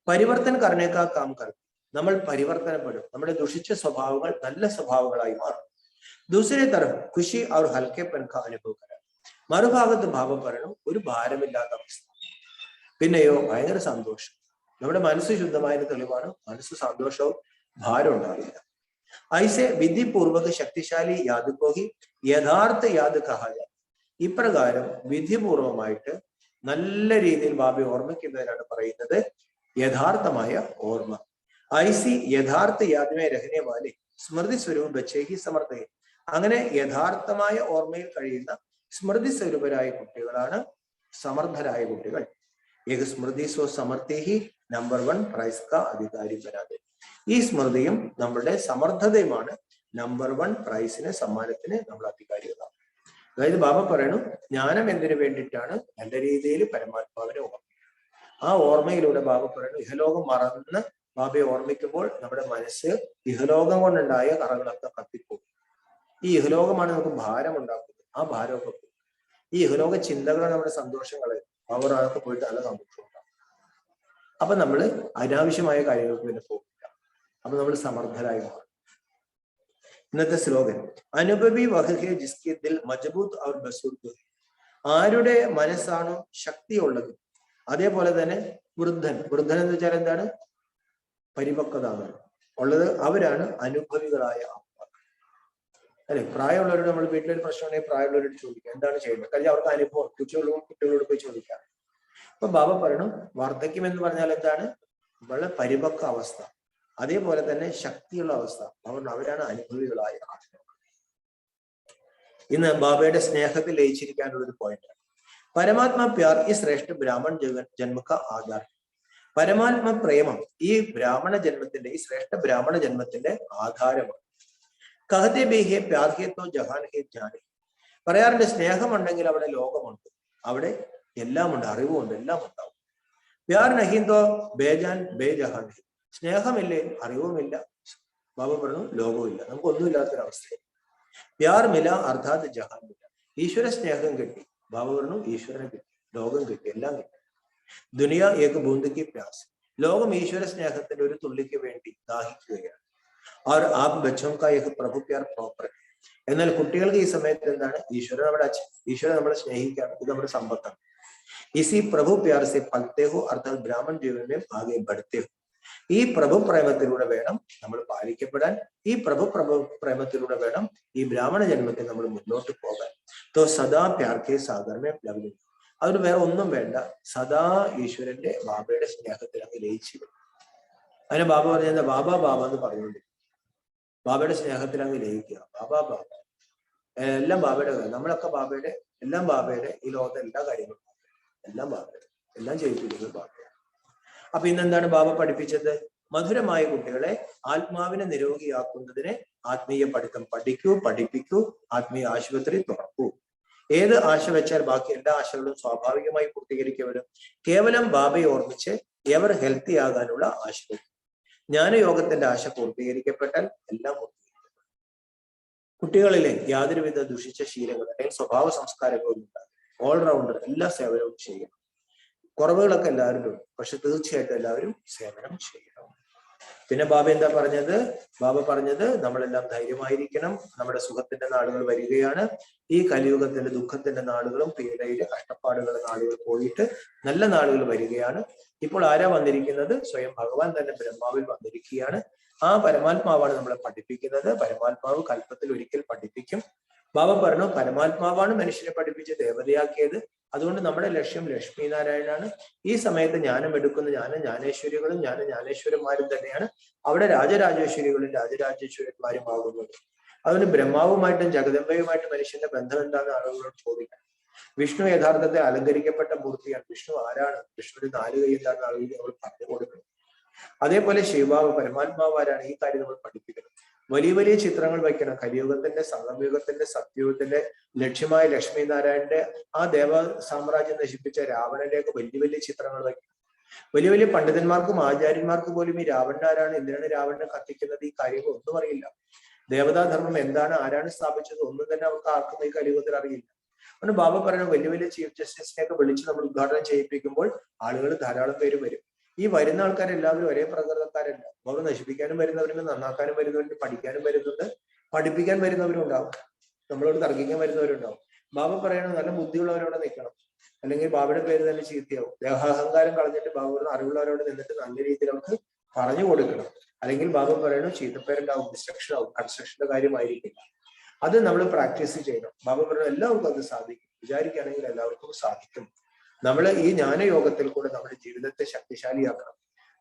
പരിവർത്തൻ കർണേക്കാ കാം കർക്കും. നമ്മൾ പരിവർത്തനപ്പെടും. നമ്മുടെ ദുഷിച്ച സ്വഭാവങ്ങൾ നല്ല സ്വഭാവങ്ങളായി മാറും. ദൂസരെ തരം ഖുഷി और हल्केपन का अनुभव करा. മറുഭാഗത്ത് ഭാവം പറയണം ഒരു ഭാരമില്ലാത്ത അവസ്ഥ. പിന്നെയോ ഭയങ്കര സന്തോഷം. നമ്മുടെ മനസ്സ് ശുദ്ധമായ തെളിവാണ്. മനസ്സ് സന്തോഷവും ഭാരം ഉണ്ടാവില്ല. ഐസെ വിധിപൂർവക ശക്തിശാലി യാദ് കോ ഹി യഥാർത്ഥ യാദ് കഹാ ജാത. ഇപ്രകാരം വിധിപൂർവമായിട്ട് നല്ല രീതിയിൽ ബാബയെ ഓർമ്മിക്കുന്നതിനാണ് പറയുന്നത് യഥാർത്ഥമായ ഓർമ്മ. ഐസി യഥാർത്ഥ യാദ്മേ രഹനെ വാലെ സ്മൃതി സ്വരൂപ ബച്ചേ ഹി സമർത്ഥയെ. അങ്ങനെ യഥാർത്ഥമായ ഓർമ്മയിൽ കഴിയുന്ന സ്മൃതി സ്വരൂപരായ കുട്ടികളാണ് സമർത്ഥരായ കുട്ടികൾ. ഏക സ്മൃതി സ്വ സമർത്ഥി നമ്പർ 1 പ്രൈസ് കാ അധികാരി ബനാതെ. ഈ സ്മൃതിയും നമ്മുടെ സമർത്ഥതയുമാണ് നമ്പർ 1 പ്രൈസിന് സമ്മാനത്തിന് നമ്മൾ അധികാരികളാണ്. അതായത് ബാബ പറയണു, ജ്ഞാനം എന്തിനു വേണ്ടിയിട്ടാണ്? നല്ല രീതിയിൽ പരമാത്മാവിനെ ഓർമ്മ. ആ ഓർമ്മയിലൂടെ ബാബ പറയണു, ഇഹലോകം മറന്ന് ബാബയെ ഓർമ്മിക്കുമ്പോൾ നമ്മുടെ മനസ്സ് ഇഹലോകം കൊണ്ടുണ്ടായ കറകളൊക്കെ കത്തിപ്പോകും. ഈ ഇഹലോകമാണ് നമുക്ക് ഭാരം ഉണ്ടാക്കുന്നത്. ആ ഭാരമൊക്കെ പോകും. ഈ ഇഹലോക ചിന്തകൾ നമ്മുടെ സന്തോഷങ്ങളെ അവർ അതൊക്കെ പോയിട്ട് നല്ല സന്തോഷം ഉണ്ടാകും. അപ്പൊ നമ്മൾ അനാവശ്യമായ കാര്യങ്ങൾക്ക് പിന്നെ പോകില്ല. അപ്പൊ നമ്മൾ സമർത്ഥരായി മാറും. ഇന്നത്തെ സ്ലോഗൻ അനുഭവി വഹേ ജിസ്കെ ദിൽ മജബൂത്ത് ഔർ ബസുർഗ്. ആരുടെ മനസ്സാണോ ശക്തിയുള്ളത്, അതേപോലെ തന്നെ വൃദ്ധൻ എന്ന് വെച്ചാൽ എന്താണ്? പരിപക്വത ഉള്ളത്. അവരാണ് അനുഭവികളായ ആത്മാക്കൾ. അല്ലെ, പ്രായമുള്ളവരോട് നമ്മൾ വീട്ടിലൊരു പ്രശ്നമുണ്ടെങ്കിൽ പ്രായമുള്ളവരോട് ചോദിക്കാം എന്താണ് ചെയ്യുന്നത്. കാര്യം അവർക്ക് അനുഭവം കുട്ടികളോട് പോയി ചോദിക്കാം. അപ്പൊ ബാബ പറയണം, വാർദ്ധക്യം എന്ന് പറഞ്ഞാൽ എന്താണ്? വളരെ പരിപക്വ അവസ്ഥ, അതേപോലെ തന്നെ ശക്തിയുള്ള അവസ്ഥ. അവരാണ് അനുഭവികളായ ആത്മാക്കൾ. ഇന്ന് ബാബയുടെ സ്നേഹത്തിൽ ലയിച്ചിരിക്കാനുള്ള ഒരു പോയിന്റ്. പരമാത്മാ പ്യാർ ഈ ശ്രേഷ്ഠ ബ്രാഹ്മൺ ജന്മ കാ ആധാർ. പരമാത്മ പ്രേമം ഈ ബ്രാഹ്മണ ജന്മത്തിന്റെ, ഈ ശ്രേഷ്ഠ ബ്രാഹ്മണ ജന്മത്തിന്റെ ആധാരമാണ്. കഹത്തെ ബേഹേ പ്യാർ ഹേ തോ ജഹാൻ ഹേ ജ്ഞാൻ. പറയാറുണ്ട്, സ്നേഹമുണ്ടെങ്കിൽ അവിടെ ലോകമുണ്ട്, അവിടെ എല്ലാം ഉണ്ട്, അറിവുമുണ്ട്, എല്ലാം ഉണ്ടാവും. പ്യാർ നഹീ തോ ബേജാൻ ബേജഹാൻ ഹേ. സ്നേഹമില്ലേ, അറിവുമില്ല, ബാബ പറഞ്ഞു ലോകവുമില്ല, നമുക്ക് ഒന്നുമില്ലാത്തൊരവസ്ഥ. പ്യാർ മില അർത്ഥാത് ജഹാൻ മില. ഈശ്വര സ്നേഹം കിട്ടി, ബാബ പറഞ്ഞു ഈശ്വരനെ കിട്ടി, ലോകം കിട്ടി, എല്ലാം കിട്ടി. ദുനിയ ഏക ബൂന്ദയ്ക്ക് പ്യാസ്. ലോകം ഈശ്വര സ്നേഹത്തിന്റെ ഒരു തുള്ളിക്ക് വേണ്ടി ദാഹിക്കുകയാണ്. അവർ ആപ് ബച്ചോം കാ ഏക പ്രഭു പ്യാർ പ്രോപ്പർ. എന്നാൽ കുട്ടികൾക്ക് ഈ സമയത്ത് എന്താണ്? ഈശ്വരൻ നമ്മുടെ അച്ഛൻ, ഈശ്വരൻ നമ്മളെ സ്നേഹിക്കാണ്, ഇത് നമ്മുടെ സമ്പത്താണ്. ഇസി പ്രഭു പ്യാർ സെ പൽത്തേ ഹോ അർത്ഥാത് ബ്രാഹ്മൺ ജീവനെ ആകെ ബഡ്തേ ഹോ. ഈ പ്രഭു പ്രേമത്തിലൂടെ വേണം നമ്മൾ പാലിക്കപ്പെടാൻ. ഈ പ്രഭു പ്രേമത്തിലൂടെ വേണം ഈ ബ്രാഹ്മണ ജന്മത്തിൽ നമ്മൾ മുന്നോട്ട് പോകാൻ. തോ സദാ പ്യാർ കെ സാഗർമേ ലവ്ലി. അതിന് വേറെ ഒന്നും വേണ്ട, സദാ ഈശ്വരന്റെ ബാബയുടെ സ്നേഹത്തിൽ അങ്ങ് ലയിച്ചു. അതിന് ബാബ പറഞ്ഞ ബാബ എന്ന് പറഞ്ഞുകൊണ്ട് ബാബയുടെ സ്നേഹത്തിൽ അങ്ങ് ലയിക്കുക. ബാബ എല്ലാം ബാബയുടെ, നമ്മളൊക്കെ ബാബയുടെ, എല്ലാം ബാബയുടെ. ഈ ലോകത്തെ എല്ലാ കാര്യങ്ങളും എല്ലാം ബാബയുടെ, എല്ലാം ചെയ്യിപ്പിക്കുന്നത് ബാബയുടെ. അപ്പൊ ഇന്നെന്താണ് ബാബ പഠിപ്പിച്ചത്? മധുരമായ കുട്ടികളെ ആത്മാവിനെ നിരോഗിയാക്കുന്നതിന് ആത്മീയ പഠിത്തം പഠിപ്പിക്കൂ, ആത്മീയ ആശുപത്രി തുറക്കൂ. ഏത് ആശ വെച്ചാൽ ബാക്കി എല്ലാ ആശകളും സ്വാഭാവികമായി പൂർത്തീകരിക്കപ്പെടും. കേവലം ബാബയെ ഓർമ്മിച്ച് എവർ ഹെൽത്തി ആകാനുള്ള ആശ. ജ്ഞാനയോഗത്തിന്റെ ആശ പൂർത്തീകരിക്കപ്പെട്ടാൽ എല്ലാം പൂർത്തീകരിക്കപ്പെടും. കുട്ടികളിലെ യാതൊരുവിധ ദുഷിച്ച ശീലങ്ങൾ അല്ലെങ്കിൽ സ്വഭാവ സംസ്കാരങ്ങളും ഉണ്ടാകും. ഓൾറൗണ്ടർ എല്ലാ സേവനവും ചെയ്യണം. കുറവുകളൊക്കെ എല്ലാവരും ഉണ്ട്, പക്ഷെ തീർച്ചയായിട്ടും എല്ലാവരും സേവനം ചെയ്യണം. പിന്നെ ബാബ എന്താ പറഞ്ഞത്? ബാബ പറഞ്ഞത് നമ്മളെല്ലാം ധൈര്യമായിരിക്കണം. നമ്മുടെ സുഖത്തിന്റെ നാളുകൾ വരികയാണ്. ഈ കലിയുഗത്തിന്റെ ദുഃഖത്തിന്റെ നാളുകളും പീഡയിലെ കഷ്ടപ്പാടുകളുടെ നാളുകൾ പോയിട്ട് നല്ല നാളുകൾ വരികയാണ്. ഇപ്പോൾ ആരാ വന്നിരിക്കുന്നത്? സ്വയം ഭഗവാൻ തന്നെ ബ്രഹ്മാവിൽ വന്നിരിക്കുകയാണ്. ആ പരമാത്മാവാണ് നമ്മളെ പഠിപ്പിക്കുന്നത്. പരമാത്മാവ് കൽപ്പത്തിൽ ഒരിക്കൽ പഠിപ്പിക്കും. ബാബ പറഞ്ഞു, പരമാത്മാവാണ് മനുഷ്യനെ പഠിപ്പിച്ച് ദേവതയാക്കിയത്. അതുകൊണ്ട് നമ്മുടെ ലക്ഷ്യം ലക്ഷ്മി നാരായണാണ്. ഈ സമയത്ത് ജ്ഞാനം എടുക്കുന്ന ജ്ഞാനേശ്വരികളും ജ്ഞാനേശ്വരന്മാരും തന്നെയാണ് അവിടെ രാജരാജേശ്വരികളും രാജരാജേശ്വരന്മാരും ആകുന്നത്. അതുകൊണ്ട് ബ്രഹ്മാവുമായിട്ടും ജഗദംബയുമായിട്ടും മനുഷ്യന്റെ ബന്ധം എന്താണെന്ന് ആളുകളോട് ചോദിക്കണം. വിഷ്ണു യഥാർത്ഥത്തെ അലങ്കരിക്കപ്പെട്ട മൂർത്തിയാണ്. വിഷ്ണു ആരാണ്? വിഷ്ണുവിന്റെ 4 കൈ എന്താണെന്ന് ആളുകൾ നമ്മൾ പറഞ്ഞു കൊടുക്കണം. അതേപോലെ ശിവബാബ പരമാത്മാവ് ആരാണ്? ഈ കാര്യം നമ്മൾ പഠിപ്പിക്കണം. വലിയ വലിയ ചിത്രങ്ങൾ വയ്ക്കണം. കലിയുഗത്തിന്റെ, സംഗമയുഗത്തിന്റെ, സത്യയുഗത്തിന്റെ ലക്ഷ്യമായ ലക്ഷ്മി നാരായണന്റെ ആ ദേവ സാമ്രാജ്യം നശിപ്പിച്ച രാവണന്റെയൊക്കെ വലിയ വലിയ ചിത്രങ്ങൾ വയ്ക്കണം. വലിയ വലിയ പണ്ഡിതന്മാർക്കും ആചാര്യന്മാർക്കും പോലും ഈ രാവണനാരാണ്, എന്തിനാണ് രാവണനെ കത്തിക്കുന്നത്, ഈ കാര്യങ്ങൾ ഒന്നും അറിയില്ല. ദേവതാധർമ്മം എന്താണ്, ആരാണ് സ്ഥാപിച്ചത്, ഒന്നും തന്നെ അവർക്ക് ആർക്കും ഈ കലിയുഗത്തിൽ അറിയില്ല. അതുകൊണ്ട് ബാബ പറയുന്നത് വലിയ വലിയ ചീഫ് ജസ്റ്റിസിനെയൊക്കെ വിളിച്ച് നമ്മൾ ഉദ്ഘാടനം ചെയ്യിപ്പിക്കുമ്പോൾ ആളുകൾ ധാരാളം പേര് വരും. ഈ വരുന്ന ആൾക്കാരെല്ലാവരും ഒരേ പ്രകൃതക്കാരല്ല. ബാബ നശിപ്പിക്കാനും വരുന്നവരുണ്ട്, നന്നാക്കാനും വരുന്നവരുണ്ട്, പഠിക്കാനും വരുന്നുണ്ട്, പഠിപ്പിക്കാൻ വരുന്നവരും ഉണ്ടാവും, നമ്മളോട് തർക്കിക്കാൻ വരുന്നവരുണ്ടാവും. ബാബ പറയണം നല്ല ബുദ്ധിയുള്ളവരോടെ നിൽക്കണം, അല്ലെങ്കിൽ ബാബയുടെ പേര് തന്നെ ചീത്തയാവും. ദേഹാഹങ്കാരം കളഞ്ഞിട്ട് ബാബയുടെ അറിവുള്ളവരോട് നിന്നിട്ട് നല്ല രീതിയിൽ അവർക്ക് പറഞ്ഞു കൊടുക്കണം. അല്ലെങ്കിൽ ബാബ പറയണു ചീത്തപ്പേരുണ്ടാവും, ഡിസ്ട്രക്ഷൻ ആവും, കൺസ്ട്രക്ഷന്റെ കാര്യമായിരിക്കില്ല. അത് നമ്മൾ പ്രാക്ടീസ് ചെയ്യണം. ബാബ പറയുന്നത് എല്ലാവർക്കും അത് സാധിക്കും, വിചാരിക്കുകയാണെങ്കിൽ എല്ലാവർക്കും സാധിക്കും. നമ്മൾ ഈ ജ്ഞാനയോഗത്തിൽ കൂടെ നമ്മുടെ ജീവിതത്തെ ശക്തിശാലിയാക്കണം.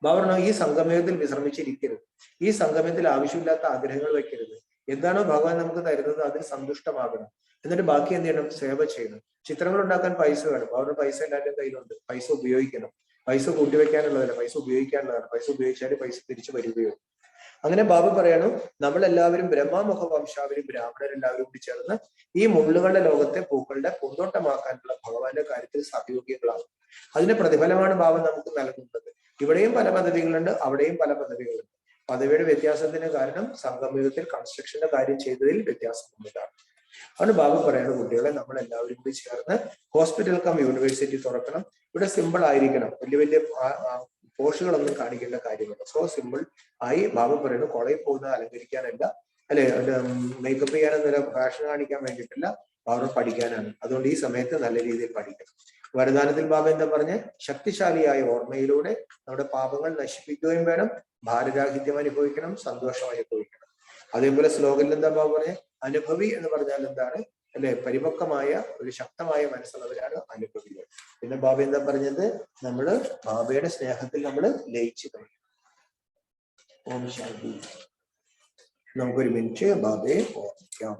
ബാബ പറഞ്ഞു ഈ സംഗമയത്തിൽ വിശ്രമിച്ചിരിക്കരുത്, ഈ സംഗമയത്തിൽ ആവശ്യമില്ലാത്ത ആഗ്രഹങ്ങൾ വെക്കരുത്, എന്താണോ ഭഗവാൻ നമുക്ക് തരുന്നത് അതിൽ സന്തുഷ്ടമാകണം. എന്നിട്ട് ബാക്കി എന്ത് ചെയ്യണം? സേവ ചെയ്യണം. ചിത്രങ്ങൾ ഉണ്ടാക്കാൻ പൈസ വേണം. അവരുടെ പൈസ എല്ലാവരുടെയും കയ്യിലുണ്ട്. പൈസ ഉപയോഗിക്കണം. പൈസ കൂട്ടിവെക്കാനുള്ളതല്ല, പൈസ ഉപയോഗിക്കാനുള്ളതാണ്. പൈസ ഉപയോഗിച്ചാൽ പൈസ തിരിച്ചു വരികയുള്ളൂ. അങ്ങനെ ബാബ പറയണം, നമ്മളെല്ലാവരും ബ്രഹ്മമുഖ വംശാവരും ബ്രാഹ്മണരെല്ലാവരും കൂടി ചേർന്ന് ഈ മുള്ളുകളുടെ ലോകത്തെ പൂക്കളുടെ പൂന്തോട്ടമാക്കാനുള്ള ഭഗവാന്റെ കാര്യത്തിൽ സഹയോഗികളാണ്. അതിന്റെ പ്രതിഫലമാണ് ബാബ നമുക്ക് നൽകുന്നത്. ഇവിടെയും പല പദവികളുണ്ട്, അവിടെയും പല പദവികളുണ്ട്. പദവിയുടെ വ്യത്യാസത്തിന് കാരണം സംഗമയുഗത്തിൽ കൺസ്ട്രക്ഷന്റെ കാര്യം ചെയ്തതിൽ വ്യത്യാസം വന്നതാണ്. അതുകൊണ്ട് ബാബ പറയണം, കുട്ടികളെ നമ്മൾ എല്ലാവരും കൂടി ചേർന്ന് ഹോസ്പിറ്റൽ കം യൂണിവേഴ്സിറ്റി തുറക്കണം. ഇവിടെ സിമ്പിൾ ആയിരിക്കണം, വലിയ വലിയ പോഷുകളൊന്നും കാണിക്കേണ്ട കാര്യമില്ല. സോ സിമ്പിൾ ആയി ബാബ പറയുന്നു, കോളേജിൽ പോകുന്നത് അലങ്കരിക്കാനല്ല, അല്ലെ മേക്കപ്പ് ചെയ്യാനൊന്നുമില്ല, ഫാഷൻ കാണിക്കാൻ വേണ്ടിയിട്ടില്ല, അവർ പഠിക്കാനാണ്. അതുകൊണ്ട് ഈ സമയത്ത് നല്ല രീതിയിൽ പഠിക്കണം. വരദാനത്തിൽ ബാബ എന്താ പറഞ്ഞ്, ശക്തിശാലിയായ ഓർമ്മയിലൂടെ നമ്മുടെ പാപങ്ങൾ നശിപ്പിക്കുകയും വേണം, ഭാരരാഹിത്യം അനുഭവിക്കണം, സന്തോഷം അനുഭവിക്കണം. അതേപോലെ ശ്ലോകനിൽ എന്താ ബാബ പറഞ്ഞ, അനുഭവി എന്ന് പറഞ്ഞാൽ എന്താണ്, അല്ലെ, പരിപക്വമായ ഒരു ശക്തമായ മനസ്സുള്ളവരാണ് അനുഭവികൾ. പിന്നെ ബാബ എന്താ പറഞ്ഞത്, നമ്മള് ബാബയുടെ സ്നേഹത്തിൽ നമ്മൾ ലയിച്ചു കഴിയും. ഓം ശാന്തി. നമുക്കൊരു മിനിറ്റ് ബാബയെ ഓർമ്മിക്കാം.